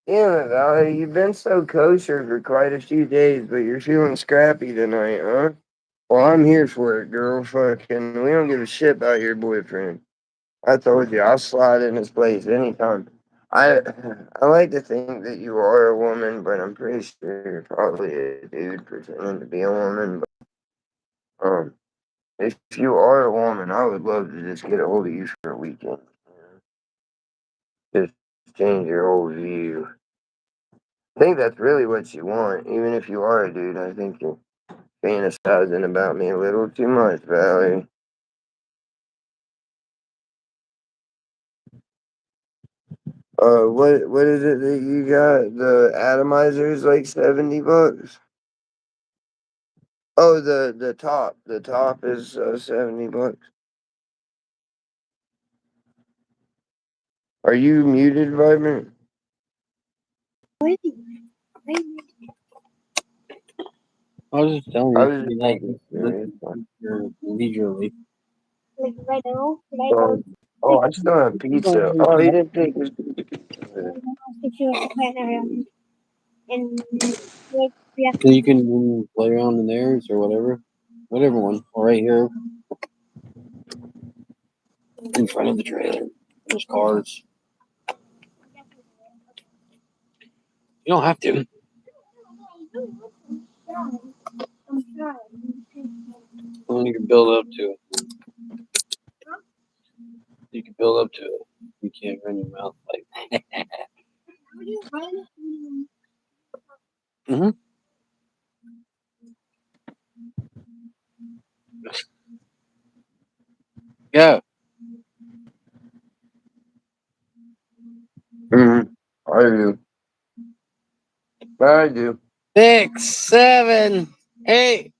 Yeah, Valerie, you've been so kosher for quite a few days, but you're feeling scrappy tonight, huh? Well, I'm here for it, girl. Fucking, we don't give a shit about your boyfriend. I told you, I'll slide in his place anytime. I I like to think that you are a woman, but I'm pretty sure you're probably a dude pretending to be a woman. But, if you are a woman, I would love to just get a hold of you for a weekend. Just change your whole view. I think that's really what you want. Even if you are a dude, I think you're fantasizing about me a little too much, Valerie. What is it that you got? The atomizer is like $70. Oh, the top is $70. Are you muted, Vibrant? I was just telling I you, was you just like making sure. listen leisurely. Like right now, Oh, I still have pizza. Oh, he didn't take his. if you want to plan around and like yeah. So you can play around in theirs or whatever one. Or right here in front of the trailer. There's cars. You don't have to. I'm sorry. Well, you can build up to it. You can build up to it. You can't run your mouth like. Mm-hmm. Yeah. Mm-hmm. I do. I do. 6, 7, 8.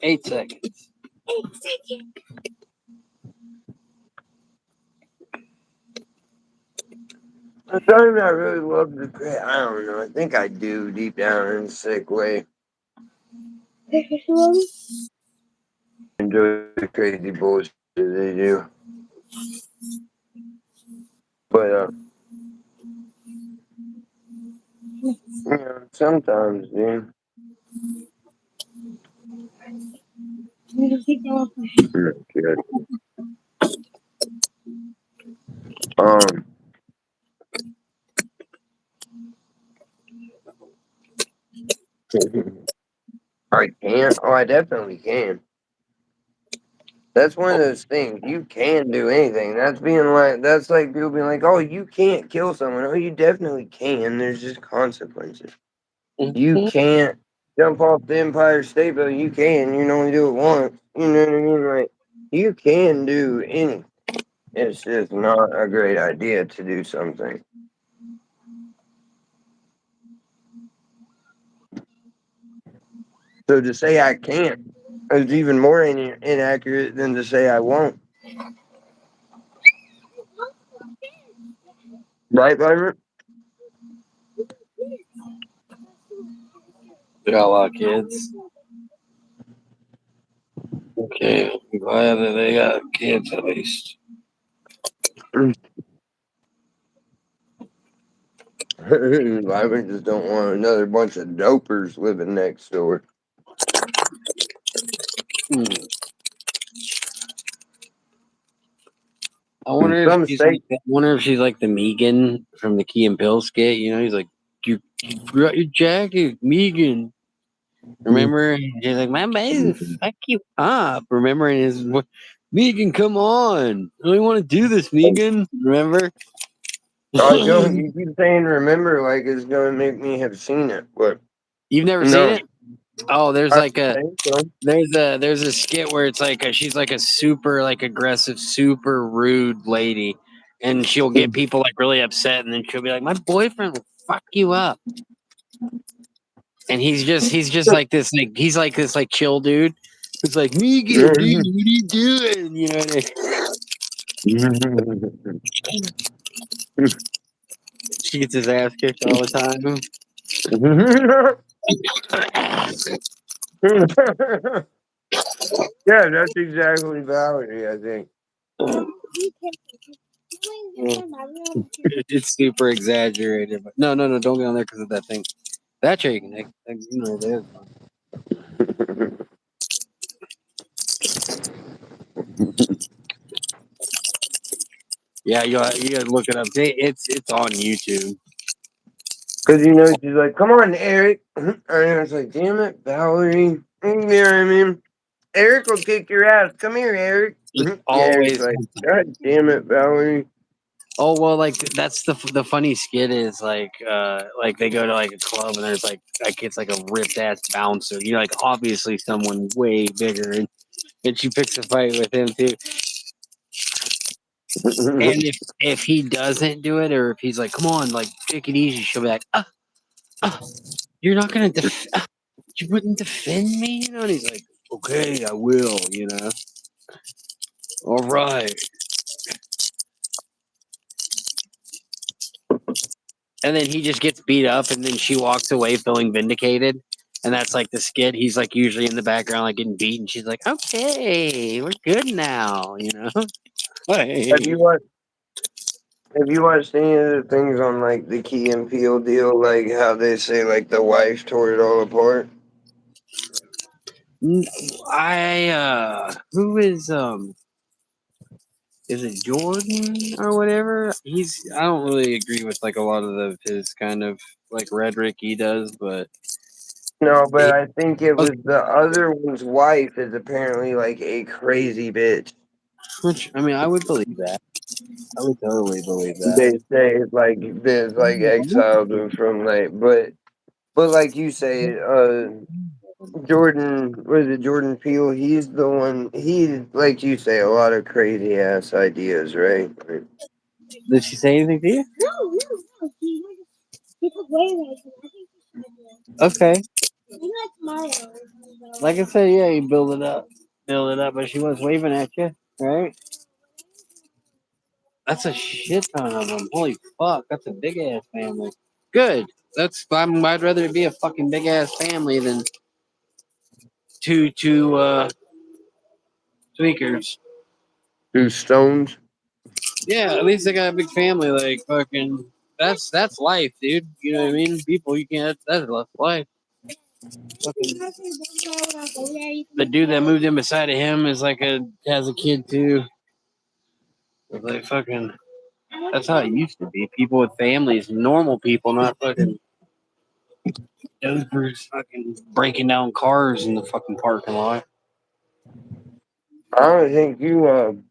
8 seconds. Sometimes I really love the crazy. I don't know. I think I do deep down in a sick way. Enjoy the crazy bullshit they do. But, sometimes, dude. Good. Um, I can't. Oh, I definitely can. That's one of those things. You can do anything. That's like people being like, oh, you can't kill someone. Oh, you definitely can. There's just consequences. You Mm-hmm. can't jump off the Empire State Building. You can. You can only do it once. You know what I mean? Like, you can do anything. It's just not a great idea to do something. So to say I can't is even more inaccurate than to say I won't. Right, Byron? They got a lot of kids. Okay, I'm glad that they got kids at least. I just don't want another bunch of dopers living next door. I wonder if Some she's state. like. I wonder if she's like the Megan from the Key and Pill skit. You know, he's like, you forgot your jacket, Megan. Remember? And she's like, my baby, fuck you up. Remember? And his Megan, come on. I don't want to do this, Megan. Remember? I don't. You keep saying remember like it's gonna make me have seen it, but You've never seen no. it? Oh, there's I like a think so. there's a skit where it's like she's like a super like aggressive, super rude lady, and she'll get people like really upset, and then she'll be like, "My boyfriend will fuck you up," and he's just like this like he's like this like chill dude who's like, "Megan, dude, what are you doing?" You know what I mean? She gets his ass kicked all the time. Yeah, that's exactly Valerie, I think. It's super exaggerated, but no, don't get on there because of that thing. That chair you can you know, there's fine. Yeah, you gotta look it up. It's on YouTube. Because she's like, "Come on, Eric," and I was like, "Damn it, Valerie." You know what I mean? Eric will kick your ass. Come here, Eric. It's Yeah, Eric's always like, "God damn it, Valerie." oh well, like that's the funny skit is like they go to like a club and there's like it's like a ripped ass bouncer. You know, like obviously someone way bigger, and she picks a fight with him too. And if he doesn't do it, or if he's like, "Come on, like take it easy," she'll be like, "You're not gonna you wouldn't defend me," you know?" And he's like, "Okay, I will," you know. All right. And then he just gets beat up, and then she walks away feeling vindicated. And that's like the skit. He's like usually in the background, like getting beat, and she's like, "Okay, we're good now," you know. Have you watched? Have you watched any of the things on like the Key and Peele deal? Like how they say like the wife tore it all apart. Who is it Jordan or whatever? I don't really agree with like a lot of his kind of like rhetoric he does, but No, but he, I think it was the other one's wife is apparently like a crazy bitch. which I mean, I would believe that. I would totally believe that. They say it's like this like exiled them from like, but like you say, Jordan, was it Jordan Peele? He's the one. He, like you say, a lot of crazy ass ideas, right? Did she say anything to you? No. He took way away from I think he should do. Okay. Maybe like tomorrow. Like I said, yeah, you build it up, but she was waving at you, right? That's a shit ton of them. Holy fuck, that's a big ass family. Good. I'd rather it be a fucking big ass family than two tweakers. Two stones. Yeah, at least they got a big family. Like fucking, that's life, dude. You know what I mean? People, you can't. That's life. Fucking, the dude that moved in beside of him is like has a kid too. It's like fucking. That's how it used to be. People with families, normal people, not fucking dopers, fucking breaking down cars in the fucking parking lot. I don't think you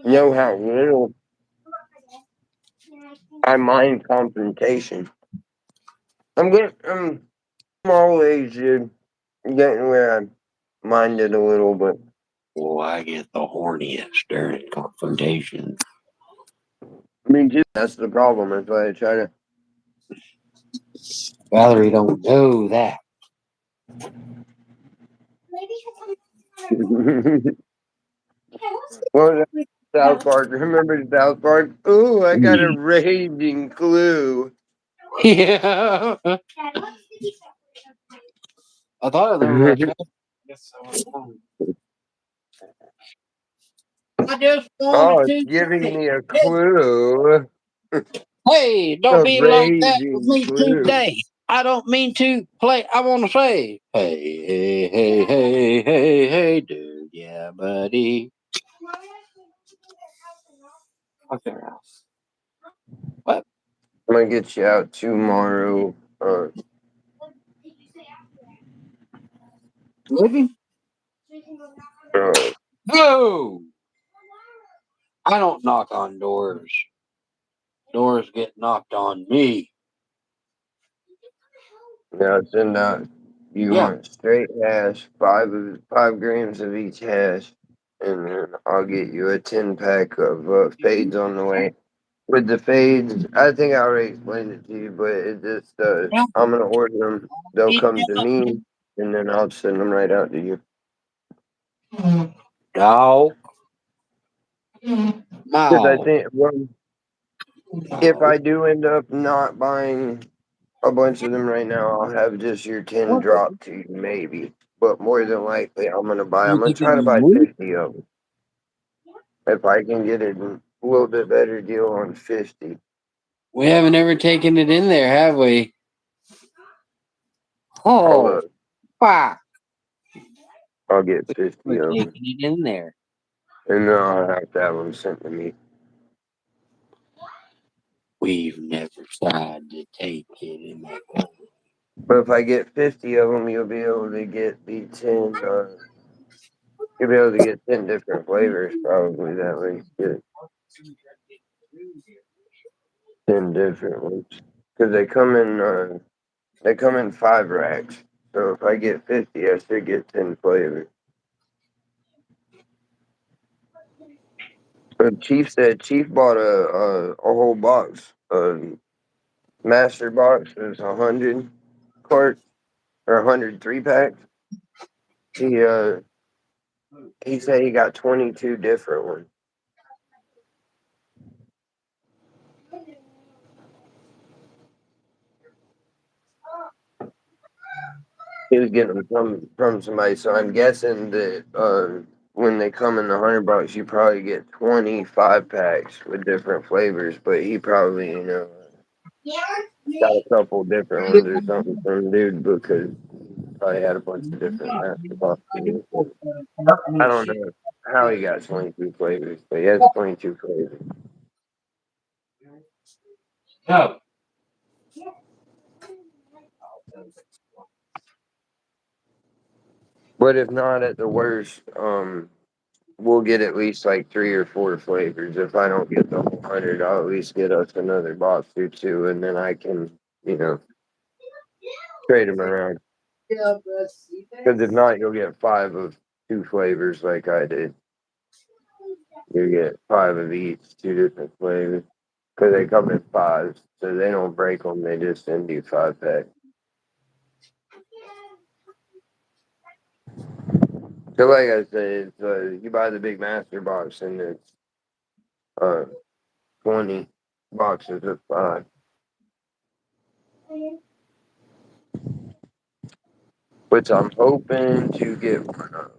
know how little I mind confrontation. I'm always getting where I mind it a little, but Oh, I get the horniest during confrontation. I mean, just that's the problem. Is why I try Valerie don't know that. to. Well, South Park. Remember South Park? Ooh, I got a raging clue. Yeah. I thought they were gonna try. I just wanted Oh, it's to giving say. me a clue. Hey, don't A be like that with raging me flu. today. I don't mean to play. I want to say, hey, hey, hey, hey, hey, hey, dude, yeah, buddy. Fuck their house. What? I'm gonna get you out tomorrow. Living? Uh, No, I don't knock on doors. Doors get knocked on me. Now send out. You Yeah. want straight hash, 5 grams of each hash, and then I'll get you a 10 pack of fades on the way. With the fades, I think I already explained it to you, but it just I'm gonna order them. They'll come to me, and then I'll send them right out to you. No. Because I No. think if I do end up not buying a bunch of them right now, I'll have just your 10 drop to you, maybe. But more than likely, I'm gonna buy. I'm You gonna think try to buy you 50 of them if I can get it a little bit better deal on 50. We haven't ever taken it in there, have we? Hold Oh, up, fuck. I'll get 50 We're of taking them, it in there. and then I'll have to have them sent to me. We've never tried to take it in there. But if I get 50 of them, you'll be able to get the 10. You'll be able to get 10 different flavors probably that way. Get 10 different ones because they come in 5 racks. So if I get 50, I should get 10 flavors. But Chief bought a whole box. Master box is 100 carts or 103 packs. He said he got 22 different ones. He was getting them from somebody, so I'm guessing that when they come in the $100, you probably get 25 packs with different flavors. But he probably, got a couple different ones or something from dude because probably had a bunch of different master boxes. I don't know how he got 22 flavors, but he has 22 flavors. No. But if not, at the worst, we'll get at least like 3 or 4 flavors. If I don't get the whole 100, I'll at least get us another box or two, and then I can, trade them around. Because if not, you'll get 5 of 2 flavors like I did. You get 5 of each, 2 different flavors. Because they come in fives, so they don't break them. They just send you 5 packs. So like I said, it's, you buy the big master box, and it's uh 20 boxes of 5. Which I'm hoping to get one of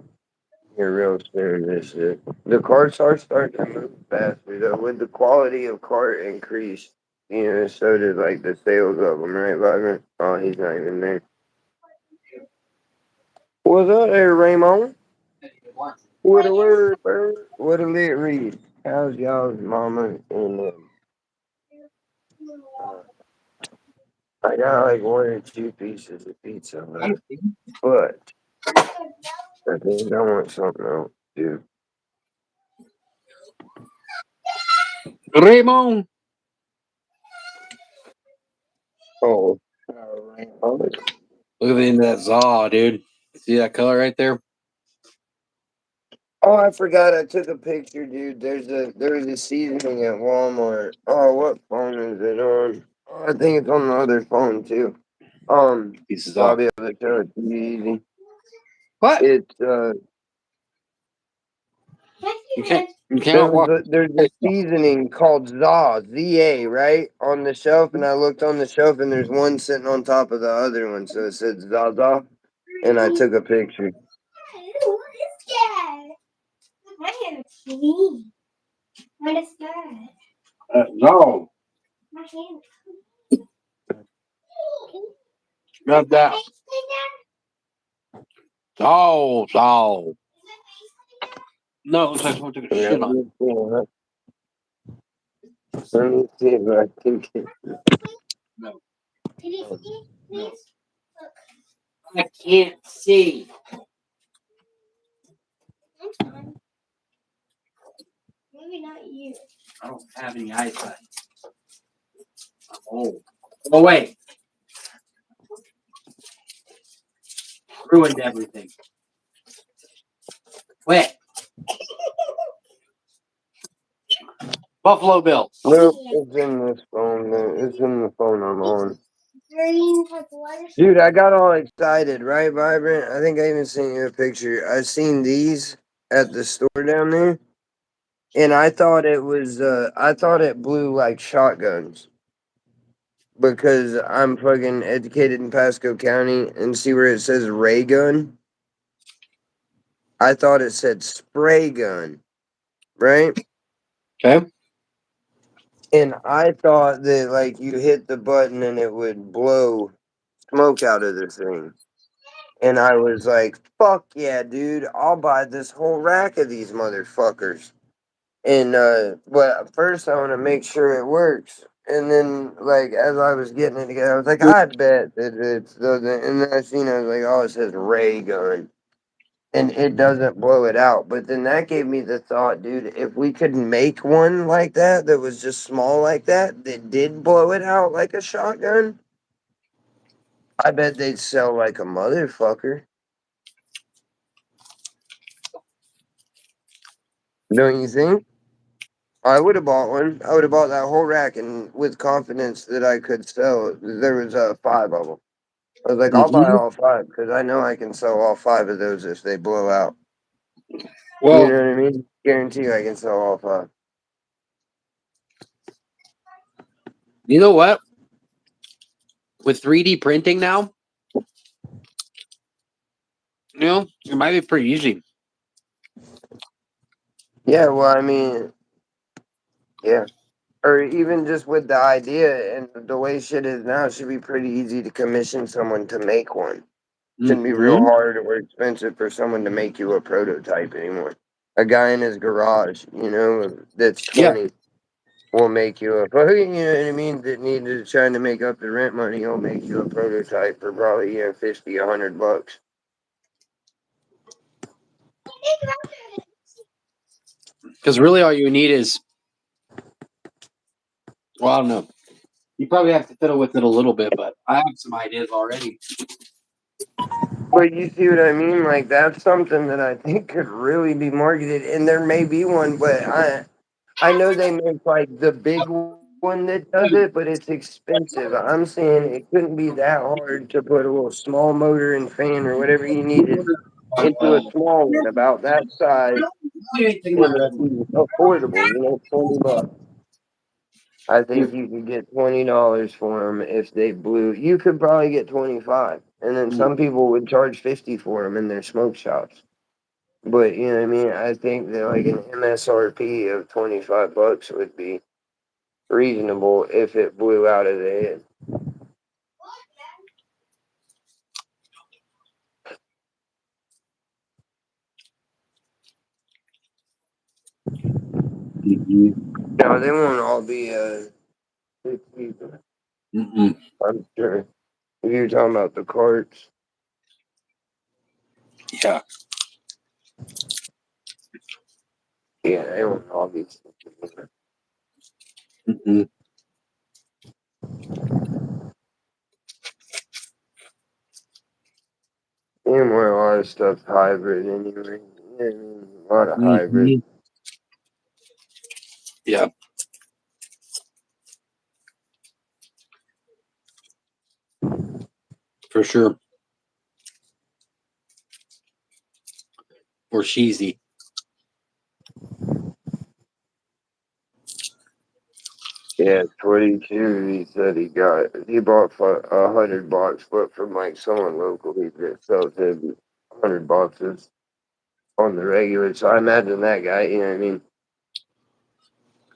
here real soon. The carts are starting to move faster though. With the quality of cart increase, so did like the sales of them, right, Vibrant? Oh, he's not even there. What's up there, Raymond? What a word, bird. What a lit read. How's y'all's mama and I got like 1 or 2 pieces of pizza left, but I think I want something else, dude. Raymond. Oh, Raymond. Look at the end of that zaw, dude. See that color right there? Oh, I forgot I took a picture, dude. There's a seasoning at Walmart. Oh, what phone is it on? Oh, I think it's on the other phone too. Pieces So I'll off. be able to show it to you easy. What? It's You cannot walk. there's a seasoning called ZA, right, on the shelf, and I looked on the shelf, and there's one sitting on top of the other one, so it said Zaza, and I took a picture. No. can't. Got that. So. No, it looks like someone took a Yeah, shit let on it. me see, let me see if I can get. No. Can you see, please? I can't see. I'm fine. Maybe not you. I don't have any eyesight. I'm old. Oh, wait. Ruined everything. Wait. Buffalo Bill. Nope, it's in this phone. It's in the phone I'm on. Green with letters. Dude, I got all excited, right, Vibrant? I think I even sent you a picture. I seen these at the store down there, and I thought it was, I thought it blew like shotguns because I'm fucking educated in Pasco County and see where it says ray gun. I thought it said spray gun, right? Okay. And I thought that like you hit the button and it would blow smoke out of the thing. And I was like, fuck yeah, dude, I'll buy this whole rack of these motherfuckers. And but first I want to make sure it works. And then like as I was getting it together, I was like, I bet that it's doesn't. And then I seen I was like, oh, it says ray gun. And it doesn't blow it out. But then that gave me the thought, dude, if we could make one like that that was just small like that did blow it out like a shotgun, I bet they'd sell like a motherfucker. Don't you think? I would have bought one. I would have bought that whole rack and with confidence that I could sell. There was five of them. I was like, I'll buy Mm-hmm. all five because I know I can sell all five of those if they blow out. You Well, know what I mean? Guarantee you I can sell all five. you know what? With 3D printing now, it might be pretty easy. Yeah, well, I mean, yeah. Or even just with the idea and the way shit is now, it should be pretty easy to commission someone to make one. Shouldn't be real Mm-hmm. hard or expensive for someone to make you a prototype anymore. A guy in his garage, that's Yeah. 20 will make you a, you know what I mean, that needed trying to make up the rent money, he'll make you a prototype for probably, 50, $100. Because really all you need is, well, I don't know. You probably have to fiddle with it a little bit, but I have some ideas already. But you see what I mean? Like, that's something that I think could really be marketed, and there may be one, but I know they make like the big one that does it, but it's expensive. I'm saying it couldn't be that hard to put a little small motor and fan or whatever you needed into a small one about that size and it'd be affordable, $20. I think you could get $20 for them if they blew. You could probably get 25, and then some people would charge 50 for them in their smoke shops. But you know what I mean? I think that like an MSRP of $25 would be reasonable if it blew out of the head. Mm-hmm. No, they won't all be 50, Mm-hmm. I'm sure. If you're talking about the carts, Yeah, yeah, they won't all be 50. mm-hmm. Anymore, a lot of stuff's hybrid anyway. Yeah, a lot of hybrid. Mm-hmm. Yeah, for sure. Or cheesy. Yeah, 22. He said he bought for $100, but from like someone local, he just sells him 100 boxes on the regular. So I imagine that guy, you know what I mean?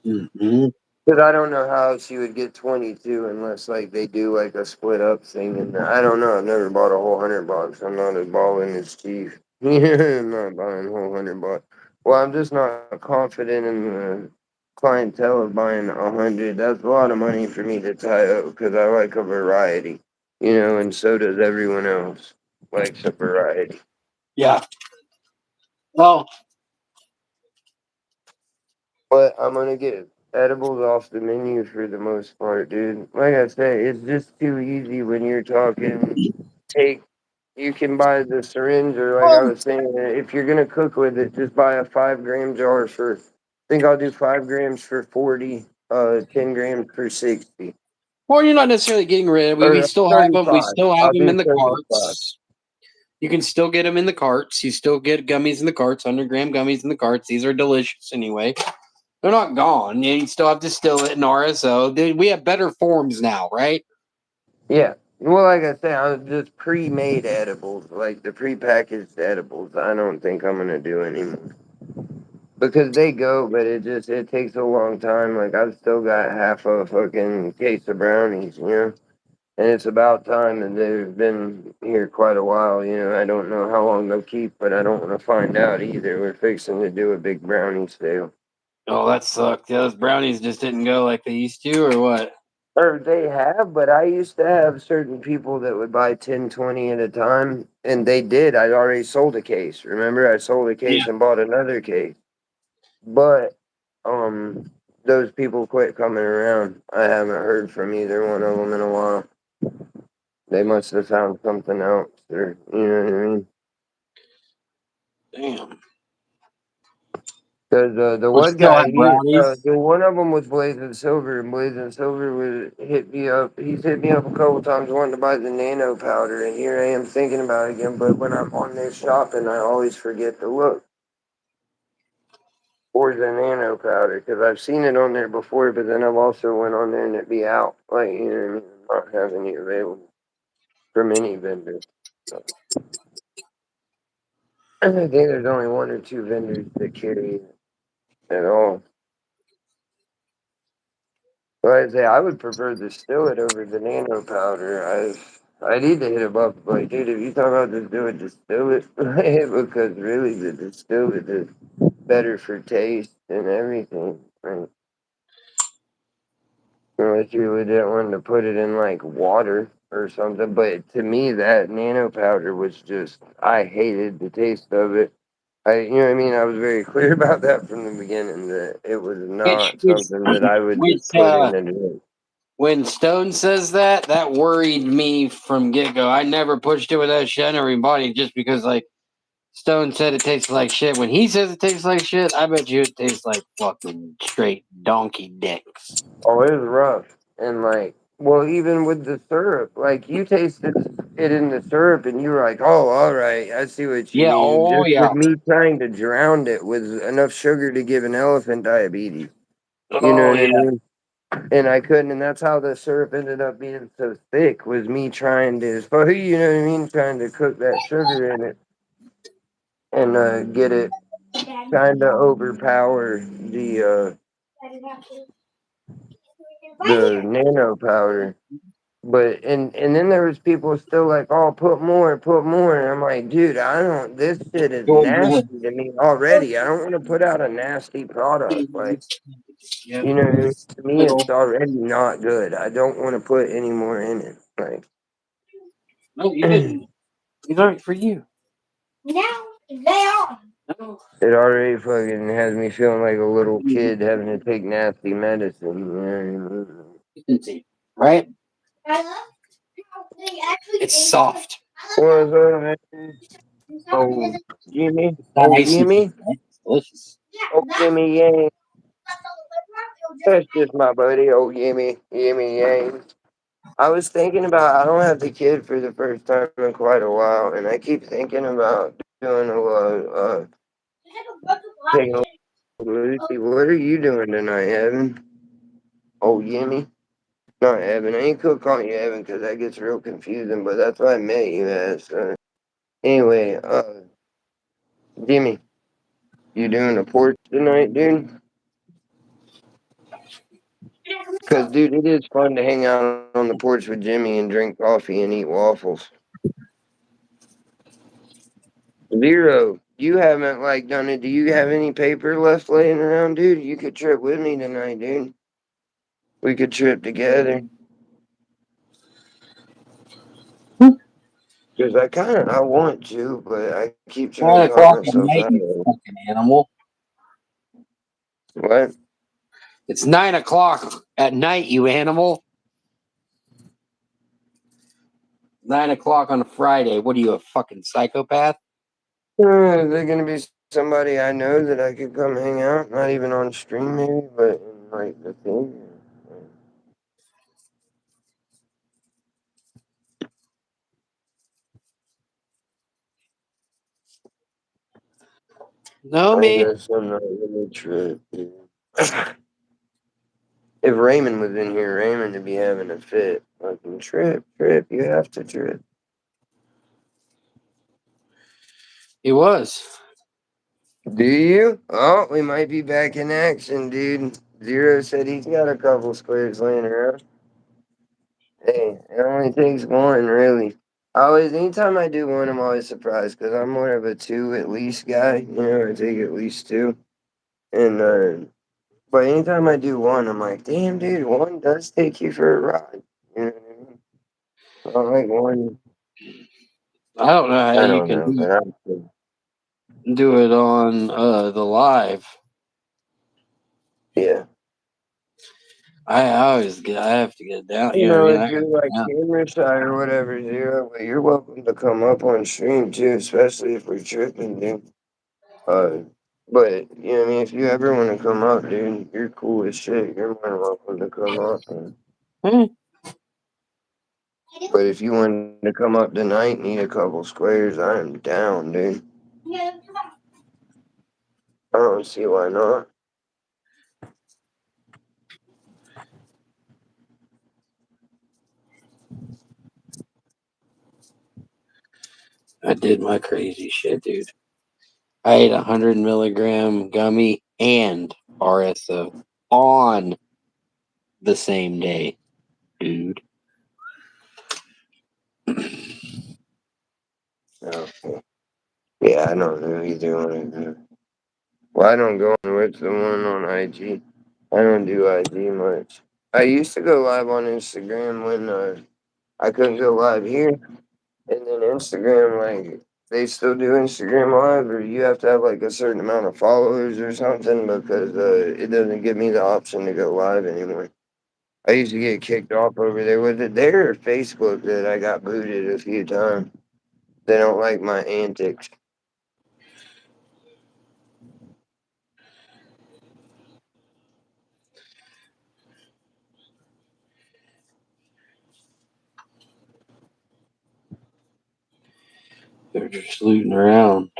Mm-hmm. Because I don't know how else you would get 22 unless like they do like a split up thing. And I don't know. I've never bought a whole 100 bucks. I'm not as balling as Chief. I'm not buying a whole 100 bucks. Well, I'm just not confident in the clientele of buying 100. That's a lot of money for me to tie up because I like a variety, and so does everyone else. Likes a variety. Yeah. Well, But I'm gonna get edibles off the menu for the most part, dude. Like I say, it's just too easy when you're talking. Take, you can buy the syringe, or like I was saying, if you're gonna cook with it, just buy a 5 gram jar for. I think I'll do 5 grams for 40, 10 grams for 60, or you're not necessarily getting rid of. We or still have them. We 35. still have I'll them do in the 35. carts. You can still get them in the carts. You still get gummies in the carts, 100-gram gummies in the carts. These are delicious anyway. They're not gone. You still have distillate and RSO. We have better forms now, right? Yeah. Well, like I say, I'm just pre-made edibles, like the pre-packaged edibles. I don't think I'm gonna do anymore. Because they go, but it takes a long time. Like I've still got half a fucking case of brownies, and it's about time. And they've been here quite a while, I don't know how long they'll keep, but I don't want to find out either. We're fixing to do a big brownie sale. Oh, that sucked. Those brownies just didn't go like they used to, or what? Or they have, but I used to have certain people that would buy 10, 20 at a time, and they did. I already sold a case. Remember, I sold a case Yeah. and bought another case. But those people quit coming around. I haven't heard from either one of them in a while. They must have found something else, or you know what I mean? Damn. Because the We one still guy, have brownies. the one of them was Blazing Silver, and Blazing Silver would hit me up. He's hit me up a couple times wanting to buy the nano powder, and here I am thinking about it again. But when I'm on there shopping, I always forget to look for the nano powder because I've seen it on there before, but then I've also went on there and it be out, like you know what I mean, not having it available from any vendor. So, I think there's only one or two vendors that carry it at all. But I'd say I would prefer the Still It over the nano powder. I need to hit him up, like, dude, if you talk about just do it, just do it. Because really, the Distill It is better for taste and everything. Right? Unless you legit wanted to put it in like water or something. But to me, that nano powder was just, I hated the taste of it. You know what I mean? I was very clear about that from the beginning that it was Which, not which, something that I would which, just put in a drink. when Stone says that, that worried me from get go. I never pushed it with that shit. I never even bought it just because, like, Stone said it tastes like shit. When he says it tastes like shit, I bet you it tastes like fucking straight donkey dicks. Oh, it was rough. And like, well, even with the syrup, like you tasted it in the syrup and you were like, oh, all right, I see what you Yeah, mean. oh Just with yeah. me trying to drown it with enough sugar to give an elephant diabetes. You know Oh what I yeah. mean? And I couldn't, and that's how the syrup ended up being so thick was me trying to, you know what I mean, trying to cook that sugar in it and get it kind of overpower Right the here. nano powder. But and then there was people still like, oh, put more. And I'm like, dude, I don't. This shit is Go ahead. nasty to me already. I don't want to put out a nasty product. Like, Yep. you know, what I mean? To me, Little. it's already not good. I don't want to put any more in it. Like, No, you it didn't. These aren't for you. Now they are. No. already fucking has me feeling like a little kid having to take nasty medicine. You know what I mean? Consistency, right? I love how they actually It's ate it. soft. I love What's up, man? how it Oh, doesn't. Jimmy. It's Oh, nice and Jimmy. right? It's delicious. Yeah, Oh, that's Jimmy Yang. all the way around. It'll just That's just my buddy. Oh, Yimmy Yang. I was thinking about, I don't have the kid for the first time in quite a while, and I keep thinking about doing have a bunch of taking a black look at Lucy. What are you doing tonight, Evan? Oh, Yimmy? Not Evan. I ain't could call you Evan because that gets real confusing, but that's what I met you as. Anyway, Jimmy, you doing a porch tonight, dude? Because, dude, it is fun to hang out on the porch with Jimmy and drink coffee and eat waffles. Zero. You haven't, like, done it. Do you have any paper left laying around, dude? You could trip with me tonight, dude. We could trip together. Because I want to, but I keep trying to 9 talk o'clock at myself night, out of you it. fucking animal. What? It's 9 o'clock at night, you animal. 9 o'clock on a Friday. What are you, a fucking psychopath? Is there gonna be somebody I know that I could come hang out? Not even on stream, maybe, but in, like, the thing. No, I me. guess I'm not gonna trip, dude. If Raymond was in here, Raymond would be having a fit. Fucking trip, trip. You have to trip. He was. Do you? Oh, we might be back in action, dude. Zero said he's got a couple squares laying around. Hey, it only takes one, really. Anytime I do one, I'm always surprised because I'm more of a two at least guy. You know, I take at least two. And, but anytime I do one, I'm like, damn, dude, one does take you for a ride. You know what I mean? I like one. I don't know how I you don't can know, but I'm. do it on the live. Yeah. I always get. I have to get down. You You know what I know, mean? if I you're gotta like get down. camera shy or whatever, Zero, but you're welcome to come up on stream too, especially if we're tripping, dude. Uh, but you know, what I mean, if you ever want to come up, dude, you're cool as shit. You're more than welcome to come up. Hmm. But if you want to come up tonight and eat a couple squares, I am down, dude. I don't see why not. I did my crazy shit, dude. I ate 100 milligram gummy and RSO on the same day, dude. No. Yeah, I don't know either one of them. Well, I don't go on with the one on IG. I don't do IG much. I used to go live on Instagram when I couldn't go live here, and then Instagram, like, they still do Instagram live, or you have to have like a certain amount of followers or something because it doesn't give me the option to go live anymore. I used to get kicked off over there. Was it there or Facebook that I got booted a few times? They don't like my antics. They're just looting around.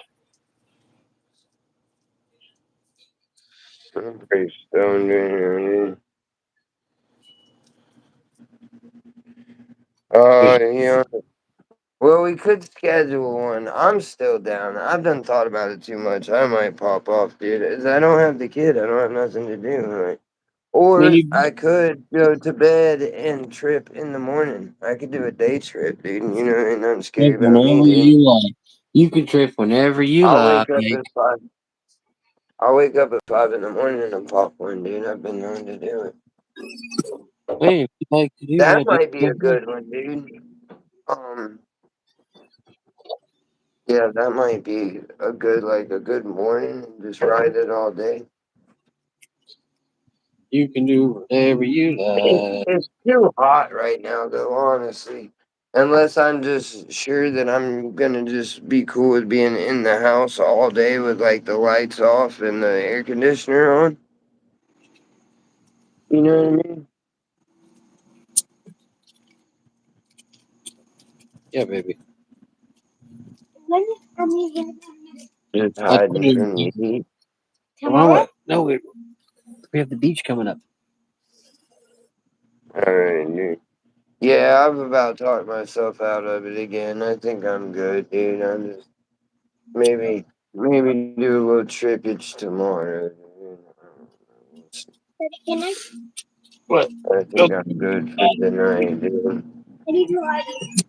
I'm pretty stoned in here, dude. Yeah. Well, we could schedule one. I'm still down. I've done thought about it too much. I might pop off, dude. I don't have the kid. I don't have nothing to do. Like, I mean, or I could go to bed and trip in the morning. I could do a day trip, dude. You know, ain't nothing scary trip about me, whenever dude. you like. You can trip whenever you I'll like. wake up at 5. I'll wake up at 5 in the morning and pop one, dude. I've been known to do it. Hey, if you like to do That that, just might be go a ahead. good one, dude. Um, yeah, that might be a good morning and just ride it all day. You can do whatever you like. It's too hot right now, though, honestly. Unless I'm just sure that I'm gonna just be cool with being in the house all day with like the lights off and the air conditioner on. You know what I mean? Yeah, baby. Just I told hiding you. from the heat. Come on, what? No, we have the beach coming up. Alright, dude. Yeah, I've about talked myself out of it again. I think I'm good, dude. I'm just maybe do a little trippage tomorrow. Can I? What? I think I'm good for the night, dude. I need your ID.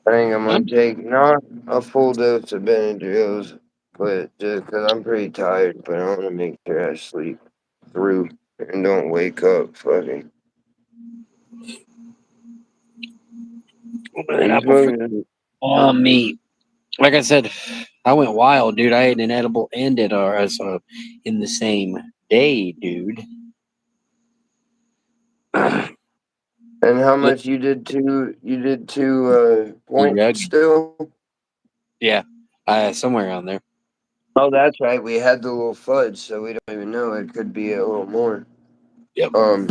I think I'm Huh? gonna take not a full dose of Benadryls, but just because I'm pretty tired, but I want to make sure I sleep through and don't wake up fucking. Open Are that you apple for smoking? me. Like I said, I went wild, dude. I ate an edible and did RSO in the same day, dude. And how Lit much you did two? You did two drug. points still? Yeah, somewhere around there. Oh, that's right. We had the little fudge, so we don't even know. It could be a little more. Yep. Um,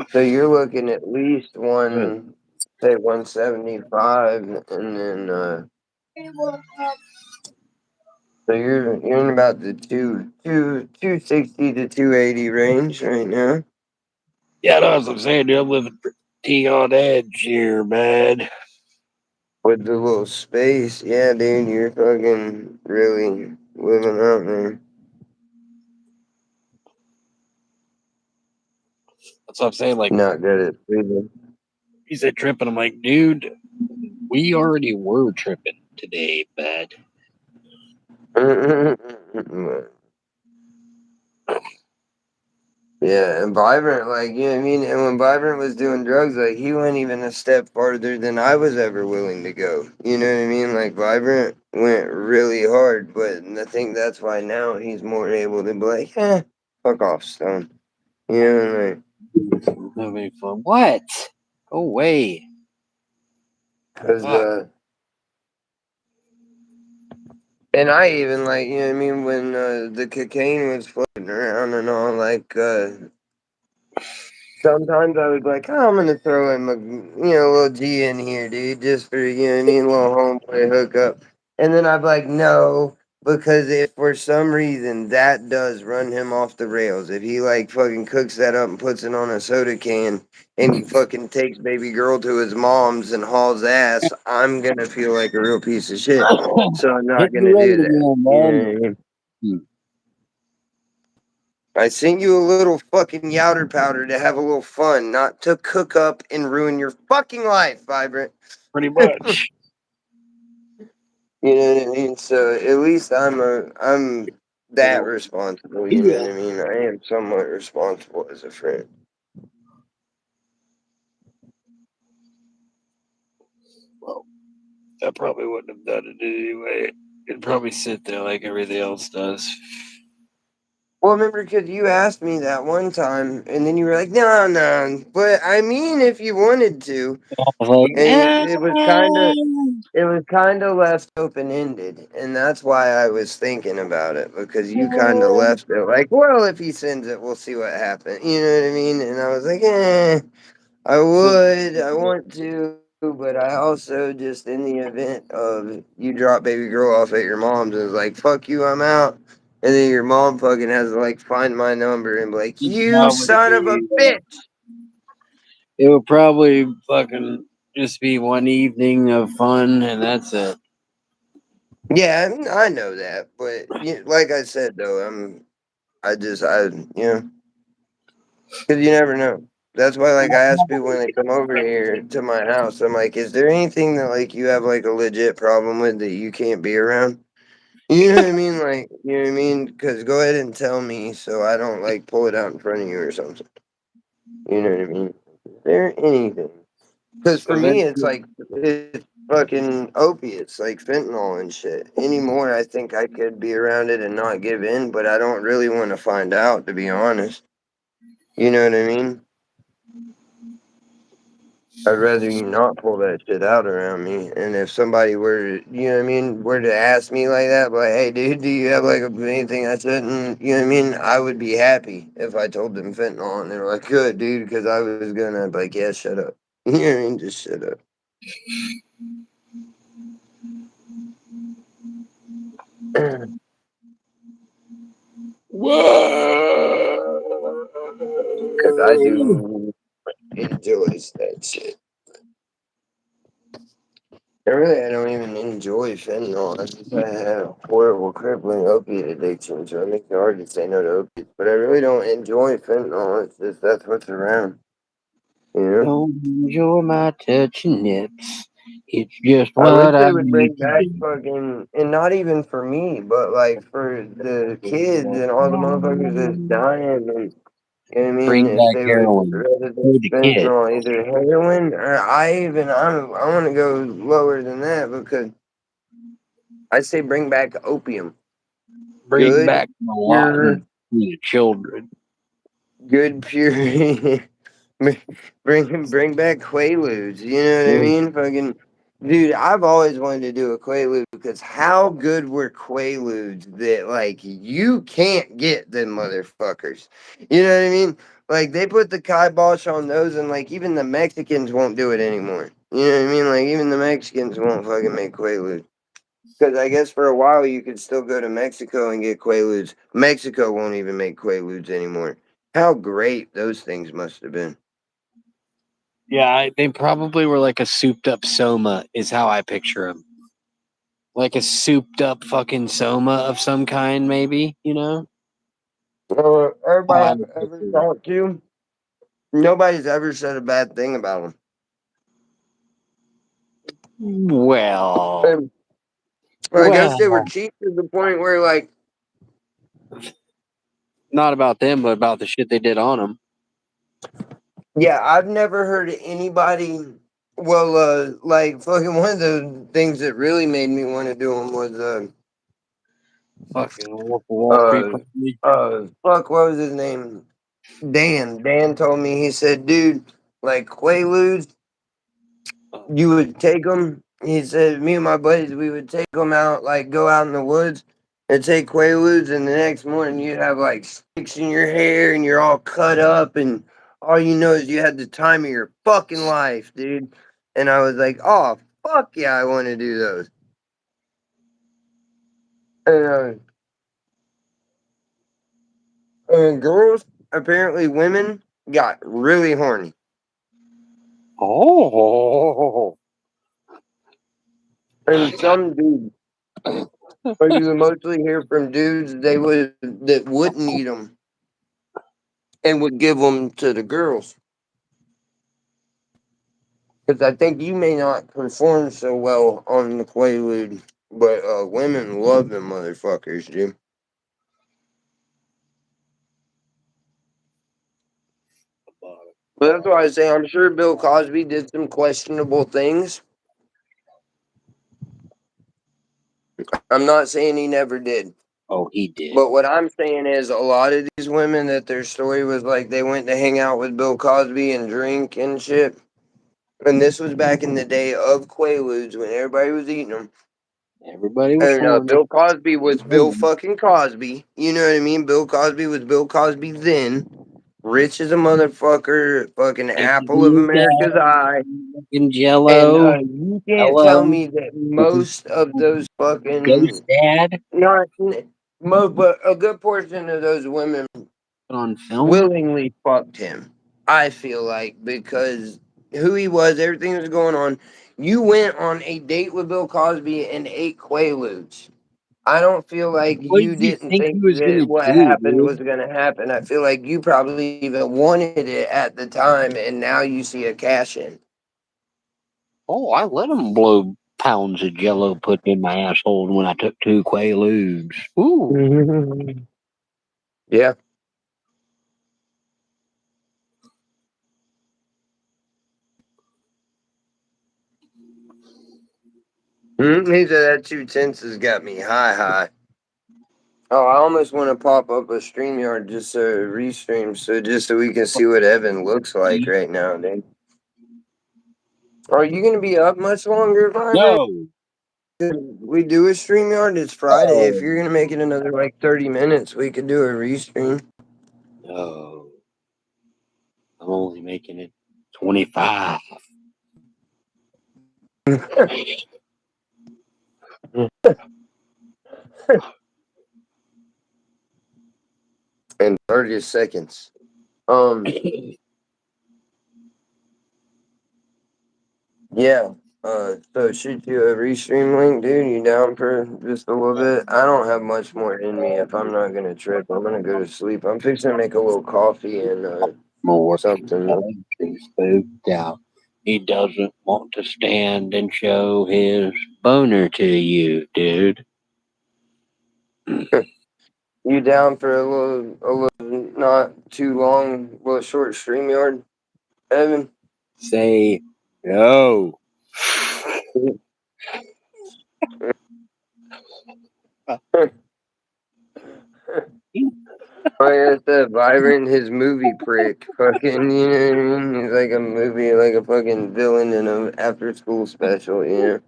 so you're looking at least Good. one, say 175, and then so you're in about the 260 to 280 range right now Yeah, that's what I'm saying, dude. I'm living pretty on edge here, man. with the little space. Yeah, dude, you're fucking really living out there. That's what I'm saying. Like, Not good at sleeping. he said tripping. I'm like, dude, we already were tripping today, bud. Yeah, and Vibrant, like, you know what I mean? And when Vibrant was doing drugs, like, he went even a step farther than I was ever willing to go. You know what I mean? Like, Vibrant went really hard, but I think that's why now he's more able to be like, fuck off, Stone. You know, like, Having fun. What? Go away. because, Fuck. and I even, like, you know what I mean? When the cocaine was floating around and all, like, sometimes I was like, oh, I'm gonna throw in my, little G in here, dude, just for, you know what I mean, a little homeboy hookup. And then I'm like, no, because if for some reason that does run him off the rails, if he like fucking cooks that up and puts it on a soda can and he fucking takes baby girl to his mom's and hauls ass, I'm gonna feel like a real piece of shit. So I'm Hit not me gonna right do that. again, You man. know what I mean? I sent you a little fucking yowder powder to have a little fun, not to cook up and ruin your fucking life, Vibrant. Pretty much. You know what I mean? So at least I'm that responsible, you know Yeah. what I mean? I am somewhat responsible as a friend. Well, I probably wouldn't have done it anyway. It'd probably sit there like everything else does. Well, remember, because you asked me that one time, and then you were like, no, no. But I mean, if you wanted to, I was like, and it was kind of left open ended, and that's why I was thinking about it because you kind of left it like, well, if he sends it, we'll see what happens. You know what I mean? And I was like, I want to, but I also just in the event of you drop baby girl off at your mom's and it's like, fuck you, I'm out. And then your mom fucking has to like find my number and be like, you son of a bitch. it would probably fucking just be one evening of fun, and that's it. Yeah, I know that, but like I said though, because you never know. That's why, like, I ask people when they come over here to my house, I'm like, is there anything that like you have like a legit problem with that you can't be around? You know what I mean? Like, you know what I mean? Because go ahead and tell me so I don't like pull it out in front of you or something. You know what I mean? Is there anything? Because for me, it's Eventually, like it's fucking opiates, like fentanyl and shit. Anymore, I think I could be around it and not give in, but I don't really want to find out, to be honest. You know what I mean? I'd rather you not pull that shit out around me. And if somebody were, you know what I mean, were to ask me like that, like, hey, dude, do you have like anything I shouldn't, you know what I mean? I would be happy if I told them fentanyl and they were like, good, dude, because I was gonna be like, yeah, shut up. You know what I mean? Just shut up. Because I whoa. do enjoy that shit. I don't even enjoy fentanyl. I have a horrible, crippling opiate addiction, so it makes it hard to say no to opiates. But I really don't enjoy fentanyl. It's just that's what's around, you know. Don't enjoy my touching lips. It's just I wish what I they would need bring to back do. fucking, and not even for me, but like for the kids and all the motherfuckers that's dying. And you know what I mean? Bring If back they would, heroin rather for than the spend kids. on either heroin or I want to go lower than that because I say bring back opium. Bring Good, back Milwaukee pure, for the children. good, pure. bring back Quaaludes. You know what I mean? Fucking dude, I've always wanted to do a Quaalude because how good were Quaaludes that like you can't get them motherfuckers. You know what I mean? Like they put the kibosh on those, and like even the Mexicans won't do it anymore. You know what I mean? Like even the Mexicans won't fucking make Quaaludes. Because I guess for a while you could still go to Mexico and get Quaaludes. Mexico won't even make Quaaludes anymore. How great those things must have been. Yeah, they probably were like a souped up soma, is how I picture them. Like a souped up fucking soma of some kind, maybe, you know? How Everybody I I've would ever picture 'em. talked to, nobody's ever said a bad thing about Well, them. Well, I guess they were well, cheap to the point where, like, not about them, but about the shit they did on them. yeah, I've never heard of anybody. Well, like, fucking one of the things that really made me want to do them was, Fucking Wolf of Wall Street, uh, probably. fuck, what was his name? Dan. Dan told me, he said, dude, like, Quaaludes, you would take them. He said, me and my buddies, we would take them out, like, go out in the woods and take Quaaludes, and the next morning you'd have, like, sticks in your hair and you're all cut up, and all you know is you had the time of your fucking life, dude. And I was like, oh, fuck yeah, I want to do those. And, girls, apparently women, got really horny. Oh, And some dudes, but you would mostly hear from dudes that wouldn't eat them and would give them to the girls. Because I think you may not perform so well on the Quaalude, but women love them motherfuckers, dude. But that's why I say I'm sure Bill Cosby did some questionable things. I'm not saying he never did. oh, he did. But what I'm saying is a lot of these women that their story was like they went to hang out with Bill Cosby and drink and shit. And this was back in the day of Quaaludes when everybody was eating them. Everybody was And horny. Bill Cosby was Bill fucking Cosby. You know what I mean? Bill Cosby was Bill Cosby then. Rich as a motherfucker. Fucking Taking apple of his dad America's eye. in And Jello. you can't tell Hello, me that most of those Ghost fucking Dad not but a good portion of those women on film. willingly fucked him. I feel like because who he was, everything that was going on. You went on a date with Bill Cosby and ate Quaaludes. I don't feel like What you did you didn't think he think was that gonna what do, happened was dude? going to happen. I feel like you probably even wanted it at the time, and now you see a cash in. Oh, I let him blow pounds of Jello put in my asshole when I took 2 Quaaludes. Ooh. Yeah. He said that 2 tenths has got me high, high. Oh, I almost want to pop up a StreamYard just restream, just so we can see what Evan looks like right now, dude. Are you gonna be up much longer, Vibrant? No, We do a StreamYard. It's Friday. If no, you're gonna make it another like 30 minutes, we could do a restream. no. I'm only making it 25. In 30 seconds. Um, yeah. So shoot you a restream link, dude. You down for just a little bit? I don't have much more in me. If I'm not gonna trip, I'm gonna go to sleep. I'm fixing to make a little coffee and More something. spooked out. He doesn't want to stand and show his boner to you, dude. You down for a little, not too long, little short stream yard, Evan? Say no. Like I said, Byron, his movie prick, fucking, you know what I mean? He's like a movie, like a fucking villain in an after school special, you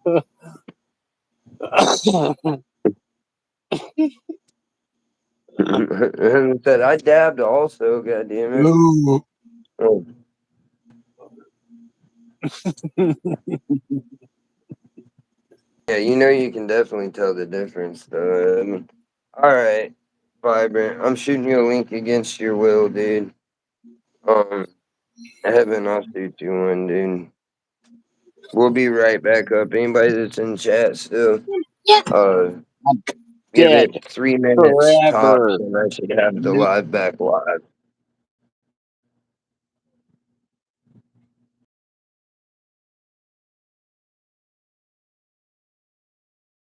know? And said I dabbed also, goddamn it. Oh. Yeah, you know you can definitely tell the difference though. Alright, Vibrant. I'm shooting you a link against your will, dude. Evan, I'll shoot you one, dude. We'll be right back up. Anybody that's in chat still, Yeah. give it Dead 3 minutes tops, forever. and I should have the live back live.